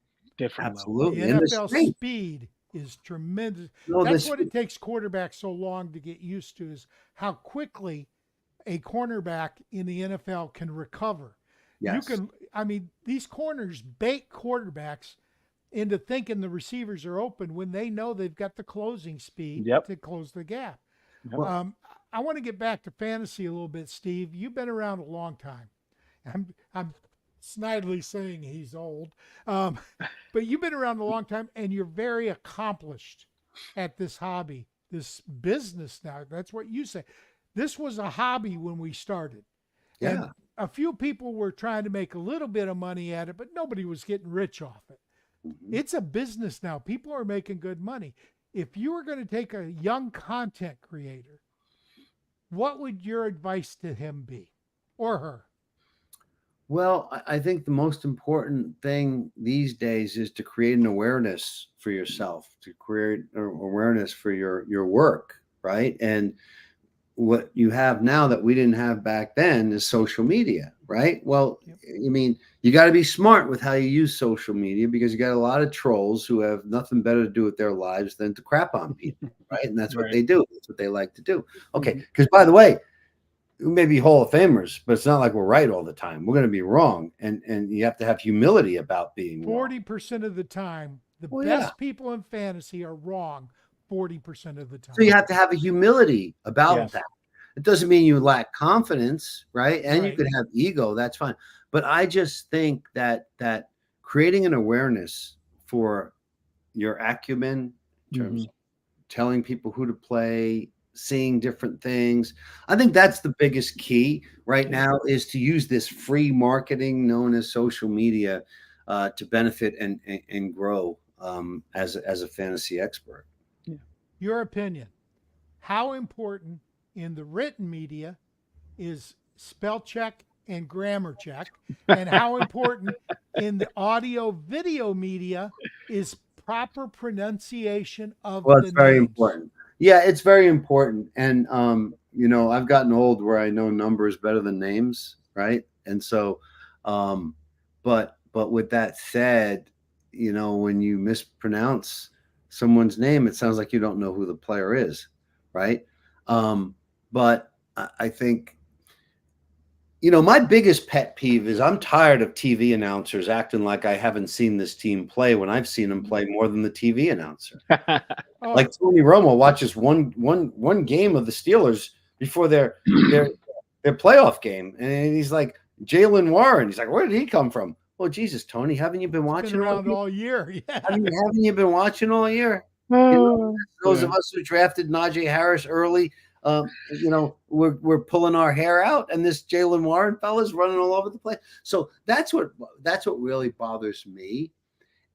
Absolutely. The NFL speed is tremendous. That's what it takes quarterbacks so long to get used to, is how quickly a cornerback in the NFL can recover. Yes. These corners bait quarterbacks into thinking the receivers are open when they know they've got the closing speed to close the gap. Yep. I want to get back to fantasy a little bit, Steve. You've been around a long time. I'm snidely saying he's old, but you've been around a long time, and you're very accomplished at this hobby, this business now. That's what you say. This was a hobby when we started. Yeah. And a few people were trying to make a little bit of money at it, but nobody was getting rich off it. It's a business now. People are making good money. If you were going to take a young content creator, what would your advice to him be, or her? Well, I think the most important thing these days is to create an awareness for yourself, to create an awareness for your work, right? And what you have now that we didn't have back then is social media, right? Well, you got to be smart with how you use social media, because you got a lot of trolls who have nothing better to do with their lives than to crap on people, right? And that's what they do. That's what they like to do. Okay, because by the way, we may be Hall of Famers, but it's not like we're right all the time. We're going to be wrong, and you have to have humility about being 40% of the time, the best people in fantasy are wrong 40% of the time. So you have to have a humility about Yes. that. It doesn't mean you lack confidence, right? And you Right. can have ego, that's fine. But I just think that creating an awareness for your acumen in terms of telling people who to play, seeing different things. I think that's the biggest key right now, is to use this free marketing known as social media to benefit and grow as a fantasy expert. Your opinion, how important in the written media is spell check and grammar check, and how important in the audio video media is proper pronunciation of Well, the it's very names? important. Yeah, it's very important. And I've gotten old where I know numbers better than names, right? And so but with that said, when you mispronounce someone's name, it sounds like you don't know who the player is, right? But I think my biggest pet peeve is I'm tired of TV announcers acting like I haven't seen this team play when I've seen them play more than the TV announcer. Oh, Like Tony Romo watches one game of the Steelers before their playoff game, and he's like, Jalen Warren. He's like, where did he come from? Well, Jesus, Tony, haven't you been watching been around all year. Yeah. Haven't you been watching all year? Those of us who drafted Najee Harris early, we're pulling our hair out, and this Jalen Warren fella's running all over the place. So that's what really bothers me.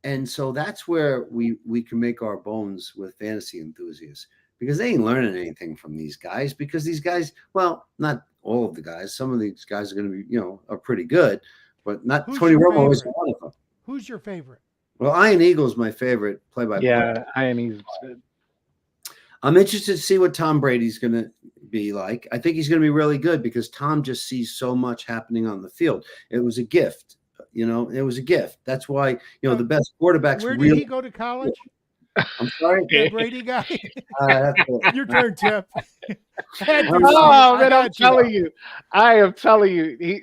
And so that's where we can make our bones with fantasy enthusiasts, because they ain't learning anything from these guys, because these guys, well, not all of the guys, some of these guys are going to be, are pretty good, but not Who's Tony your Romo is favorite? one of them. Who's your favorite? Well, Ian Eagle's my favorite play-by-play. Yeah, Ian Eagle's good. I'm interested to see what Tom Brady's going to be like. I think he's going to be really good, because Tom just sees so much happening on the field. It was a gift. It was a gift. That's why, the best quarterbacks. Where did he go to college? I'm sorry? The Brady guy? That's Your turn, Tip. Oh, man, I'm telling you. I am telling you.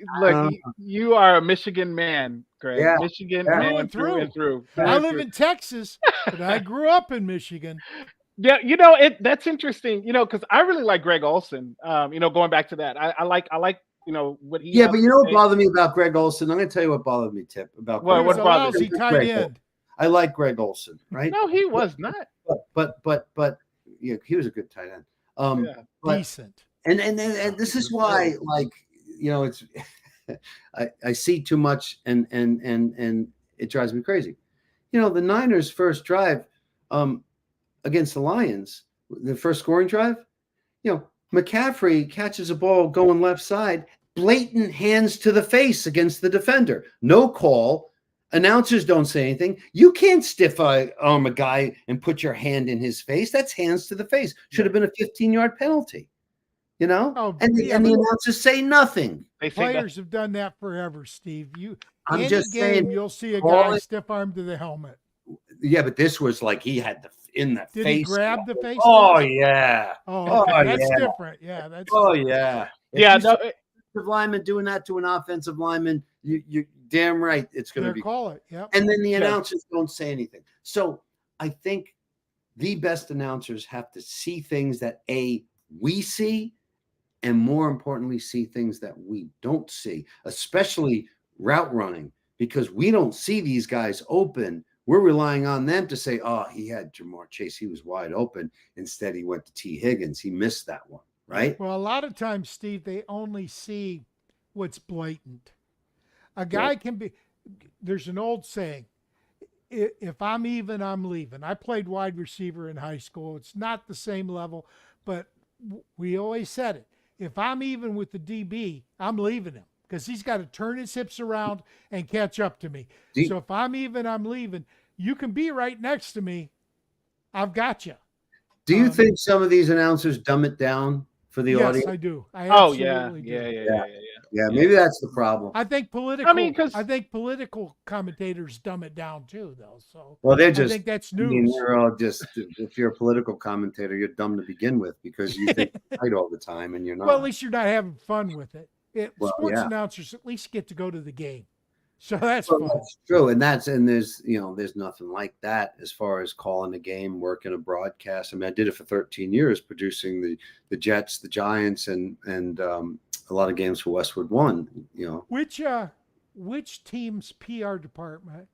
You are a Michigan man, Greg. Yeah, Michigan yeah. man through and through. I live in Texas, but I grew up in Michigan. Yeah, that's interesting, because I really like Greg Olson. Going back to that. I like what he. Yeah, but what bothered me about Greg Olson? I'm going to tell you what bothered me, Tip, about Well, Greg what bothered me? Tight end. I like Greg Olson, right? No, he was not. But yeah, he was a good tight end. Decent. And this is why, it's I see too much, and it drives me crazy. The Niners' first drive against the Lions, the first scoring drive, McCaffrey catches a ball going left side, blatant hands to the face against the defender. No call. Announcers don't say anything. You can't stiff arm a guy and put your hand in his face. That's hands to the face. Should have been a 15-yard penalty. And the announcers say nothing. Players have done that forever, Steve. I'm just saying, you'll see a guy stiff arm to the helmet. Yeah, but this was like he had in the Did face. he grab the face? Oh yeah. Oh, okay. That's yeah. different. Yeah, that's. Oh yeah. Yeah. No. Lineman doing that to an offensive lineman, you damn right it's going to be. Call it. Yeah. And then the announcers don't say anything. So I think the best announcers have to see things that we see, and more importantly, see things that we don't see, especially route running, because we don't see these guys open. We're relying on them to say, oh, he had Jamar Chase. He was wide open. Instead, he went to T. Higgins. He missed that one, right? Well, a lot of times, Steve, they only see what's blatant. A guy can be – there's an old saying, if I'm even, I'm leaving. I played wide receiver in high school. It's not the same level, but we always said it. If I'm even with the DB, I'm leaving him, because he's got to turn his hips around and catch up to me. So if I'm even, I'm leaving. You can be right next to me. I've got you. Do you think some of these announcers dumb it down for the audience? Yes, I do. I absolutely do. Yeah, maybe that's the problem. I think political commentators dumb it down too, though. So they're just. I think that's news. They're all just. If you're a political commentator, you're dumb to begin with, because you think you're right all the time, and you're not. Well, at least you're not having fun with it. Sports announcers at least get to go to the game. So that's Well, fun. that's true, and there's nothing like that as far as calling a game, working a broadcast. I mean, I did it for 13 years, producing the Jets, the Giants, and a lot of games for Westwood One. Which team's PR department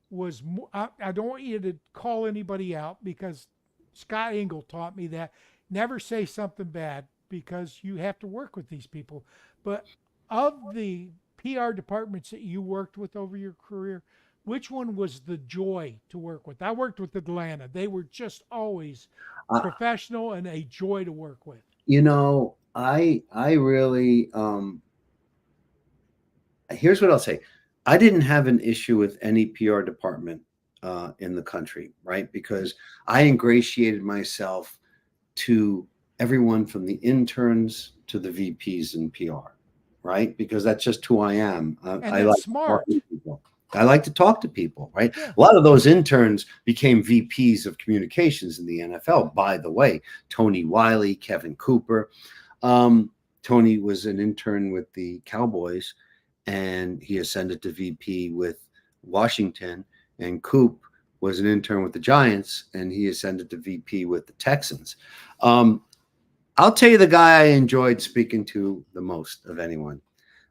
was more, I don't want you to call anybody out because Scott Engel taught me that never say something bad because you have to work with these people. But of the PR departments that you worked with over your career, which one was the joy to work with? I worked with Atlanta. They were just always professional and a joy to work with. I really here's what I'll say. I didn't have an issue with any PR department in the country, right? Because I ingratiated myself to everyone from the interns to the VPs in PR, right? Because that's just who I am. I like smart. People. I like to talk to people, right? Yeah. A lot of those interns became VPs of communications in the NFL, by the way. Tony Wiley, Kevin Cooper. Tony was an intern with the Cowboys, and he ascended to VP with Washington. And Coop was an intern with the Giants, and he ascended to VP with the Texans. I'll tell you the guy I enjoyed speaking to the most of anyone,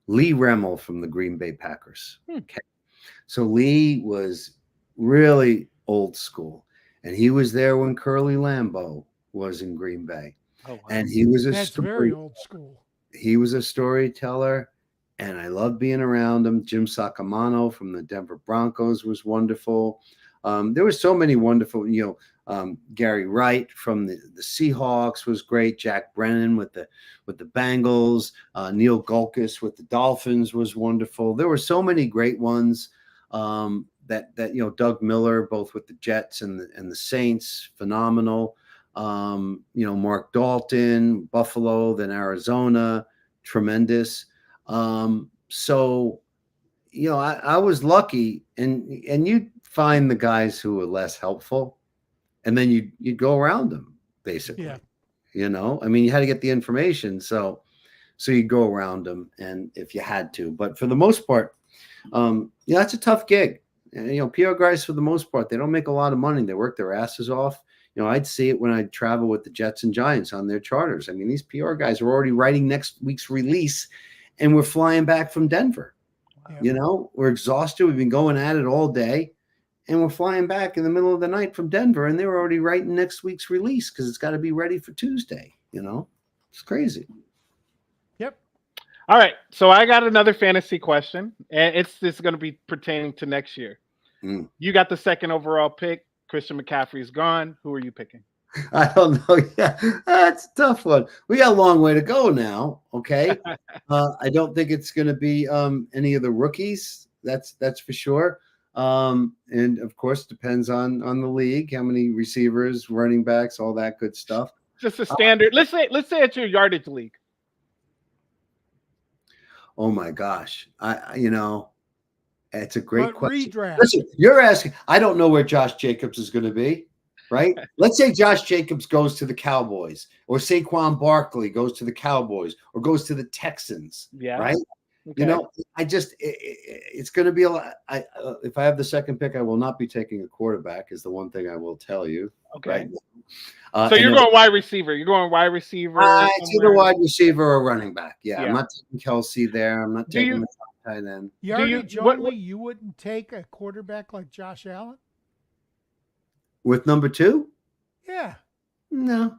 Lee Remmel from the Green Bay Packers. Okay. So Lee was really old school, and he was there when Curly Lambeau was in Green Bay. Oh, wow. And he was very old school. He was a storyteller, and I loved being around him. Jim Sacamano from the Denver Broncos was wonderful. There were so many wonderful, Gary Wright from the Seahawks was great. Jack Brennan with the Bengals. Neil Gulkis with the Dolphins was wonderful. There were so many great ones. Doug Miller, both with the Jets and the Saints, phenomenal. Mark Dalton, Buffalo, then Arizona, tremendous. I was lucky, and you find the guys who are less helpful, and then you go around them basically. Yeah. You had to get the information, so you go around them, and if you had to, but for the most part, it's a tough gig. And, PR guys, for the most part, they don't make a lot of money. They work their asses off. I'd see it when I travel with the Jets and Giants on their charters. I mean, these PR guys are already writing next week's release, and we're flying back from Denver. Wow. We're exhausted. We've been going at it all day, and we're flying back in the middle of the night from Denver, and they're already writing next week's release because it's got to be ready for Tuesday. It's crazy. Yep. All right. So I got another fantasy question, and this is going to be pertaining to next year. You got the second overall pick. Christian McCaffrey's gone. Who are you picking? I don't know. Yeah, that's a tough one. We got a long way to go now. Okay. I don't think it's going to be any of the rookies. That's for sure. And of course, depends on the league, how many receivers, running backs, all that good stuff. Just a standard. Let's say it's your yardage league. Oh my gosh. It's a great question. Redraft. Listen, you're asking, I don't know where Josh Jacobs is going to be, right? Let's say Josh Jacobs goes to the Cowboys, or Saquon Barkley goes to the Cowboys, or goes to the Texans, right? Okay. It's going to be a lot. If I have the second pick, I will not be taking a quarterback, is the one thing I will tell you. Okay. Right? So you're going wide receiver. You're going wide receiver. It's either wide receiver or running back. Yeah. I'm not taking Kelsey there. I'm not taking the tight end. You wouldn't take a quarterback like Josh Allen? With number 2? Yeah. No.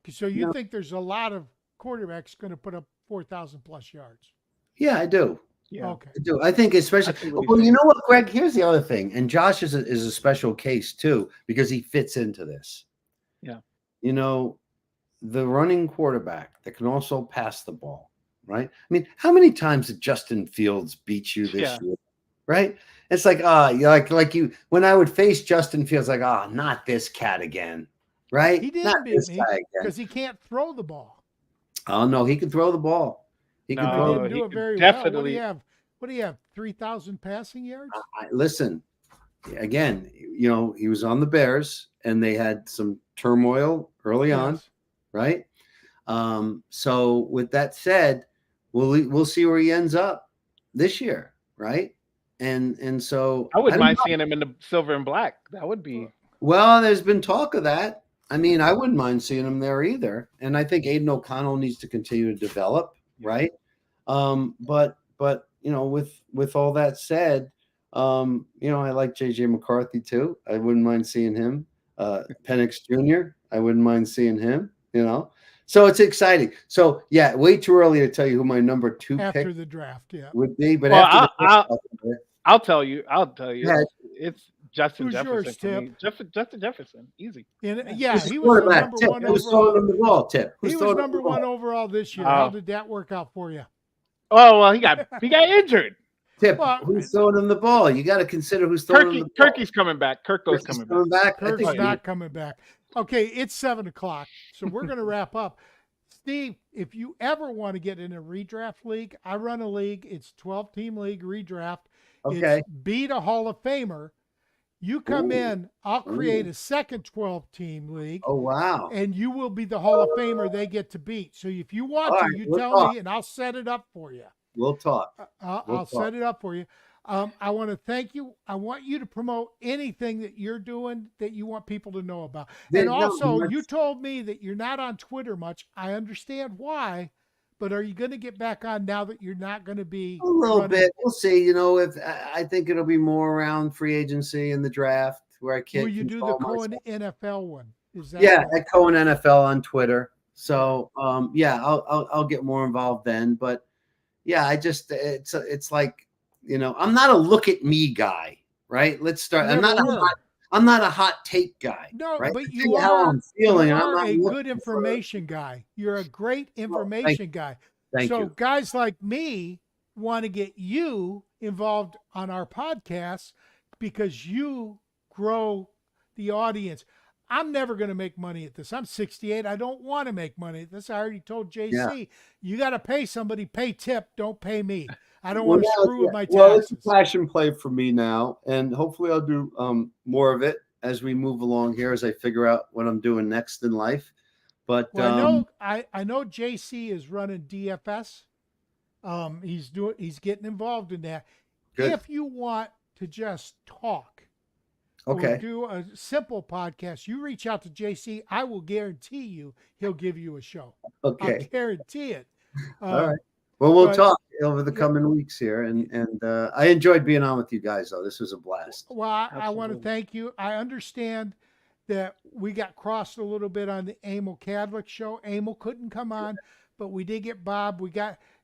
So you think there's a lot of quarterbacks going to put up 4,000 plus yards? Yeah, I do. Yeah. Okay. I do. I think especially. Well, you know what, Greg? Here's the other thing, and Josh is a special case too because he fits into this. Yeah. The running quarterback that can also pass the ball, right? I mean, how many times did Justin Fields beat you this year? Right? It's like, when I would face Justin Fields, like, not this cat again, right? He didn't beat me because he can't throw the ball. Oh no, he can throw the ball. He didn't do it very well. What do you have? 3,000 passing yards? Listen, again, he was on the Bears, and they had some turmoil early on, right? So with that said, we'll see where he ends up this year. right? And so I wouldn't don't mind know. seeing him in the silver and black. That would be. Well, there's been talk of that. I mean, I wouldn't mind seeing him there either. And I think Aiden O'Connell needs to continue to develop, right? But with all that said, I like JJ McCarthy too. I wouldn't mind seeing him. Penix Jr. I wouldn't mind seeing him. So it's exciting. So yeah, way too early to tell you who my number 2 after pick the draft, yeah, would be. But Well, after I'll tell you. Yeah. It's Justin Who's Jefferson yours, for Tip? me. Justin Jefferson, easy. Yeah, he was the number Tip. one Who's throwing overall. him the ball, Tip? He was number one overall this year. Oh. How did that work out for you? Oh well, he got injured. Tip, Well, who's throwing him the ball? You got to consider who's throwing him the ball. Kirky's coming back. Kirko's Kirky's coming back. I Kirk's think not coming back. Okay, it's 7:00, so we're going to wrap up. Steve, if you ever want to get in a redraft league, I run a league. It's 12-team league redraft. Okay. It's beat a Hall of Famer. You come in, I'll create a second 12-team league. Oh, wow. And you will be the Hall of Famer they get to beat. So if you want All to, right, you we'll tell talk. me, and I'll set it up for you. We'll talk. I'll set it up for you. I want to thank you. I want you to promote anything that you're doing that you want people to know about. And also, you told me that you're not on Twitter much. I understand why, but are you going to get back on now that you're not going to be A little running? bit. We'll see. If I think it'll be more around free agency and the draft where I can't. Will you do the control Cohen myself. NFL one? Is that Yeah, right? at Cohen NFL on Twitter. So I'll get more involved then. But yeah, I just it's like. I'm not a look at me guy, right? Let's start. I'm not a hot take guy. No, right? but I you tell how are. I'm feeling, You and I'm are not a looking good information guy. You're a great information guy. Thank so you. guys like me want to get you involved on our podcast because you grow the audience. I'm never going to make money at this. I'm 68. I don't want to make money at this. I already told JC, you got to pay somebody. Pay Tip. Don't pay me. I don't want to screw with my taxes. Well, it's a passion play for me now, and hopefully I'll do more of it as we move along here as I figure out what I'm doing next in life. But I know JC is running DFS. He's getting involved in that. Good. If you want to just talk, okay, or do a simple podcast, you reach out to JC. I will guarantee you he'll give you a show. Okay, I guarantee it. All right. Well, we'll talk over the coming weeks here, and I enjoyed being on with you guys. Though this was a blast. Well, I want to thank you. I understand that we got crossed a little bit on the Emil Cadlick show. Emil couldn't come on, but we did get Bob.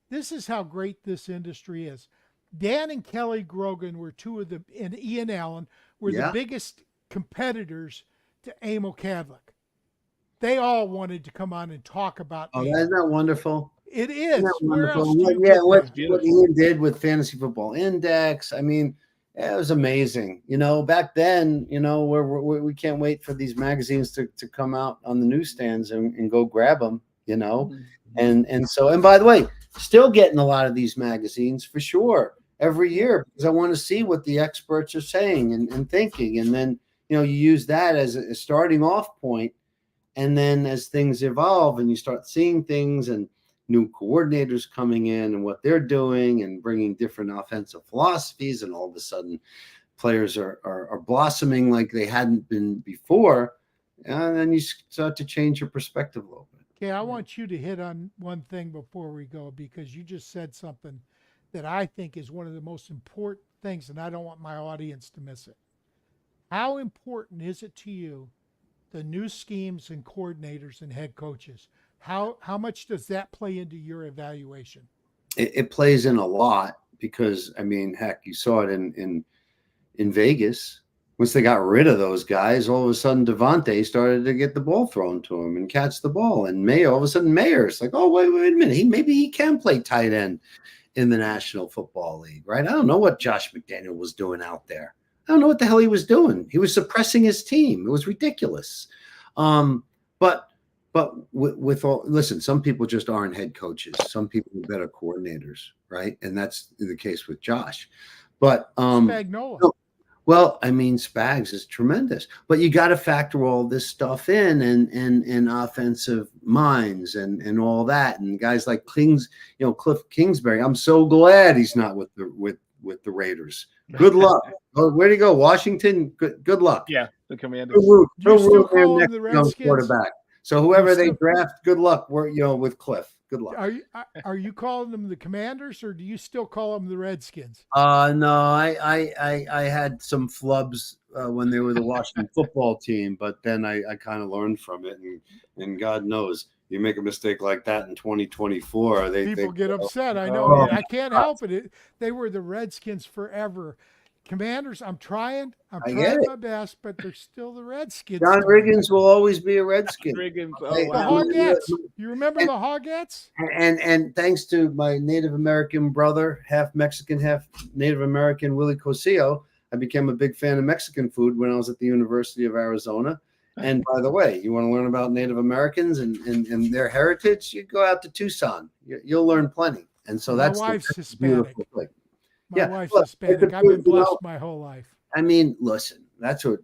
This is how great this industry is. Dan and Kelly Grogan were and Ian Allen were the biggest competitors to Emil Cadlick. They all wanted to come on and talk about. Oh, isn't that wonderful? It is. Where else what Ian did with Fantasy Football Index. I mean, it was amazing. Back then, we can't wait for these magazines to come out on the newsstands and go grab them, And by the way, still getting a lot of these magazines for sure every year because I want to see what the experts are saying and thinking. And then, you use that as a starting off point. And then as things evolve and you start seeing things and new coordinators coming in and what they're doing and bringing different offensive philosophies, and all of a sudden players are blossoming like they hadn't been before, and then you start to change your perspective a little bit. Okay, I want you to hit on one thing before we go, because you just said something that I think is one of the most important things, and I don't want my audience to miss it. How important is it to you, the new schemes and coordinators and head coaches? How much does that play into your evaluation? It plays in a lot because, I mean, heck, you saw it in Vegas. Once they got rid of those guys, all of a sudden Devontae started to get the ball thrown to him and catch the ball. And all of a sudden Mayer's like, oh, wait a minute. Maybe he can play tight end in the National Football League, right? I don't know what Josh McDaniel was doing out there. I don't know what the hell he was doing. He was suppressing his team. It was ridiculous. But with all, listen, some people just aren't head coaches. Some people are better coordinators, right? And that's the case with Josh. But Spagnuolo. Well, I mean, Spags is tremendous, but you got to factor all this stuff in and offensive minds and all that, and guys like Cliff Kingsbury. I'm so glad he's not with with the Raiders. Good luck. Oh, where do you go? Washington. Good luck. Yeah, the Commanders. Do you still call them the Redskins? Quarterback. So whoever they draft, good luck. We're with Cliff. Good luck. Are you calling them the Commanders, or do you still call them the Redskins? No, I had some flubs when they were the Washington football team, but then I kind of learned from it, and God knows you make a mistake like that in 2024, people get upset. I know. I can't help it. They were the Redskins forever. Commanders, I'm trying my best, but they're still the Redskins. John Riggins will always be a Redskin. Riggins, the Hogettes. You remember the Hogettes? And thanks to my Native American brother, half Mexican, half Native American, Willie Cosio, I became a big fan of Mexican food when I was at the University of Arizona. And by the way, you want to learn about Native Americans and their heritage, you go out to Tucson. You'll learn plenty. And so that's my wife's Hispanic. My wife's look, Hispanic. I've been blessed my whole life. I mean, listen, that's what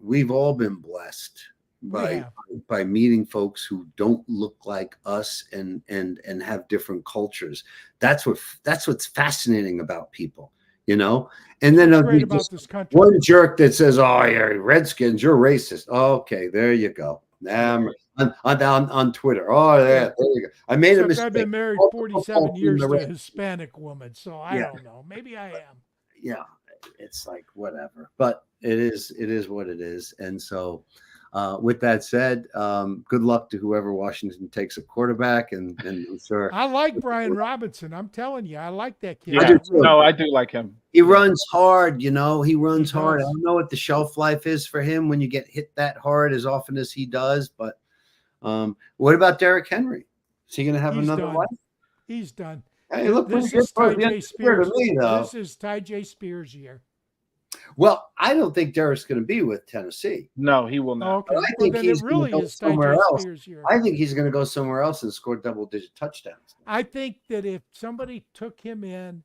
we've all been blessed by meeting folks who don't look like us and have different cultures. That's what's fascinating about people, you know. And then great about this country. One jerk that says, "Oh, you're Redskins, you're racist." Okay, there you go. On Twitter. Oh, there you go. I made a mistake. I've been married 47 years to a Hispanic woman, so I don't know. Maybe I am. Yeah, it's like whatever, but it is what it is. And so, with that said, good luck to whoever Washington takes a quarterback, and I'm sure. I like Brian Robinson. I'm telling you, I like that kid. Yeah, I do like him. He runs hard, you know. He runs hard. I don't know what the shelf life is for him when you get hit that hard as often as he does, but. What about Derrick Henry? Is he going to have another life? He's done. Hey, look, this is Ty J. Spears. This is Ty J. Spears' year. Well, I don't think Derrick's going to be with Tennessee. No, he will not. Okay. I think he's really going to go somewhere else. I think he's going to go somewhere else and score double-digit touchdowns. I think that if somebody took him in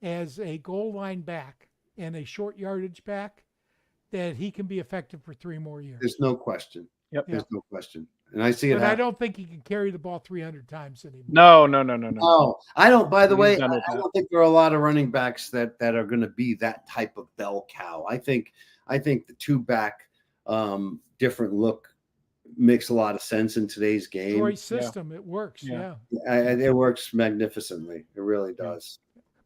as a goal line back and a short yardage back, that he can be effective for 3 more years. There's no question. Yep. There's no question. And I see it. But I don't think he can carry the ball 300 times anymore. No. I don't. By the way, I don't think there are a lot of running backs that are going to be that type of bell cow. I think the 2-back different look makes a lot of sense in today's game. Troy's system, it works. Yeah. It works magnificently. It really does.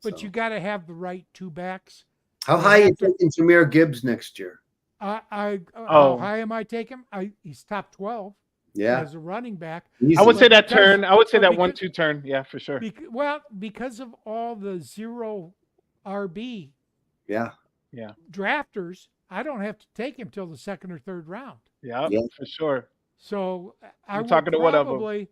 But you got to have the right 2-backs. How high are you taking Jahmyr Gibbs next year? How high am I taking? He's top 12. Yeah, as a running back. I would say that turn. I would say that 1-2 turn. Yeah, for sure. Because of all the 0 RB. Yeah. Drafters, I don't have to take him till the 2nd or 3rd round. Yeah, for sure. So I'm talking to one of them.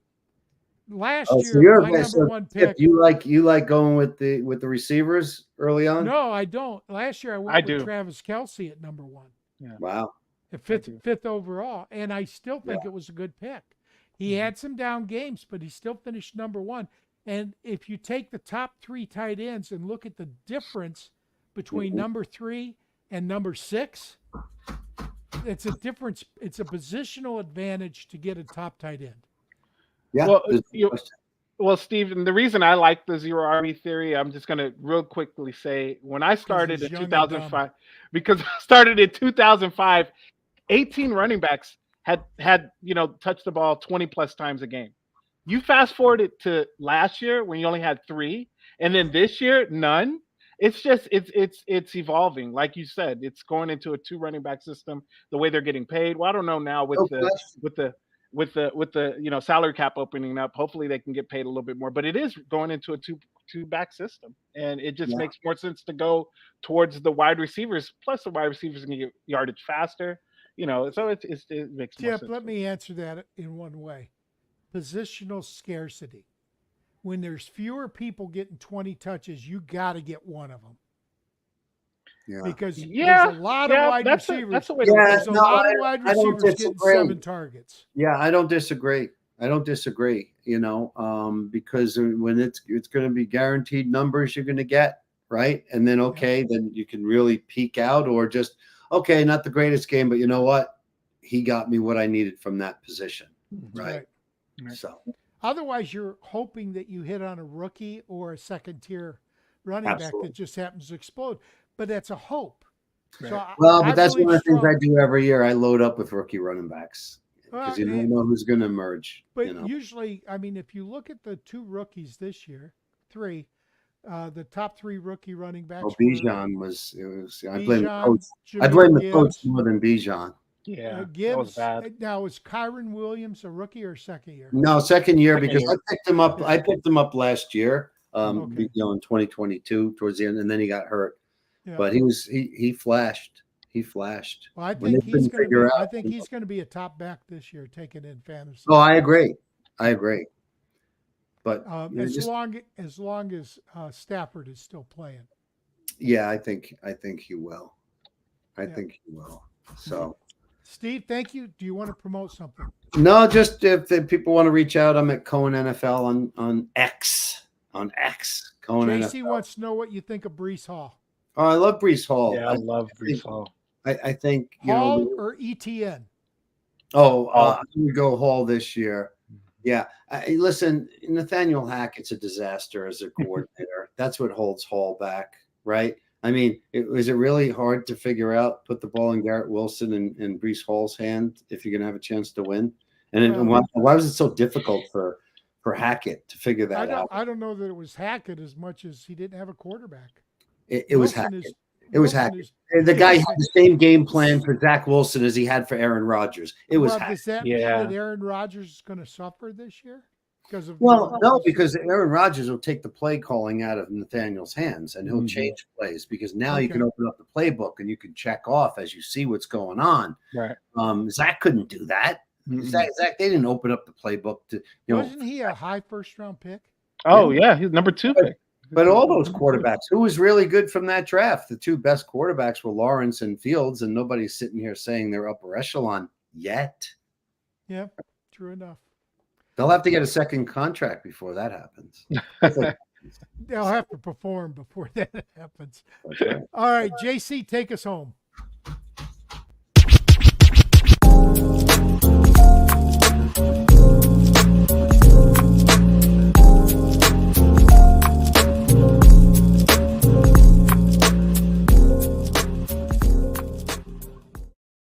Last year, my number 1 pick. You like going with the receivers early on? No, I don't. Last year I went with Travis Kelce at number 1. Yeah. Wow. Fifth overall, and I still think it was a good pick. He had some down games, but he still finished number 1. And if you take the top 3 tight ends and look at the difference between number 3 and number 6, it's a difference. It's a positional advantage to get a top tight end. Yeah. Well, Steve, the reason I like the 0 RB theory, I'm just going to real quickly say, when I started in 2005, because I started in 2005, 18 running backs had touched the ball 20 plus times a game. You fast forward it to last year when you only had 3, and then this year none. It's just it's evolving, like you said. It's going into a 2 running back system. The way they're getting paid. Well, I don't know now with the salary cap opening up. Hopefully they can get paid a little bit more. But it is going into a two back system, and it just makes more sense to go towards the wide receivers. Plus, the wide receivers can get yardage faster. So it makes more sense. Let me answer that in one way. Positional scarcity. When there's fewer people getting 20 touches, you got to get one of them. Yeah. Because there's a lot of wide receivers. There's a lot of wide receivers getting 7 targets. Yeah, I don't disagree. Because when it's going to be guaranteed numbers you're going to get, right? And then then you can really peak out, or just not the greatest game, but you know what? He got me what I needed from that position, right? So otherwise, you're hoping that you hit on a rookie or a second tier running back Absolutely. that just happens to explode. But that's a hope. Right. So But that's believe one of the things strong- I do every year. I load up with rookie running backs because Well, you don't know who's going to emerge. But you know? usually, I mean, if you look at the 2 rookies this year, 3, the top 3 rookie running backs Well, were Bijan I blame the Bijan, coach. I Jahmyr blame the coach Gibbs, more than Bijan. Yeah, that was Gibbs. bad. Now, is Kyron Williams a rookie or second year? No, second year Second because year. I picked him up. Yeah. I picked him up last year, Okay. in 2022 towards the end, and then he got hurt. Yeah. But he flashed. He flashed. Well, I When think they he's couldn't going to figure be. I out- think he's going to be a top back this year, taking in fantasy. Oh, I agree. But as long as Stafford is still playing. yeah, I think he will. I Yeah. think he will. So Steve, thank you. Do you want to promote something? no, just if the people want to reach out, I'm at Cohen NFL on X. On X. Cohen JC NFL. wants to know what you think of Brees Hall. Oh, I love Brees Hall. Yeah, I love Brees Hall. I think Hall or ETN? Oh, Hall. I'm gonna go Hall this year. Yeah, listen, Nathaniel Hackett's a disaster as a coordinator. That's what holds Hall back, right? I mean, was it really hard to figure out, put the ball in Garrett Wilson and Brees Hall's hand if you're gonna have a chance to win? And then why was it so difficult for Hackett to figure that out? I don't know that it was Hackett as much as he didn't have a quarterback. It was Wilson Hackett. is- It was Wilson Hackett. is- The guy had the same game plan for Zach Wilson as he had for Aaron Rodgers. It was Well, Hackett. does that Yeah. mean that Aaron Rodgers is going to suffer this year because of? Well, no, because Aaron Rodgers will take the play calling out of Nathaniel's hands and he'll Mhm. change plays because now you Okay. can open up the playbook and you can check off as you see what's going on. Right. Zach couldn't do that. Mhm. Zach, they didn't open up the playbook to Wasn't he a high first-round pick? Oh yeah, he's number 2 pick. But all those quarterbacks, who was really good from that draft? The 2 best quarterbacks were Lawrence and Fields, and nobody's sitting here saying they're upper echelon yet. Yeah, true enough. They'll have to get a second contract before that happens. They'll have to perform before that happens. That's right. All right, JC, take us home.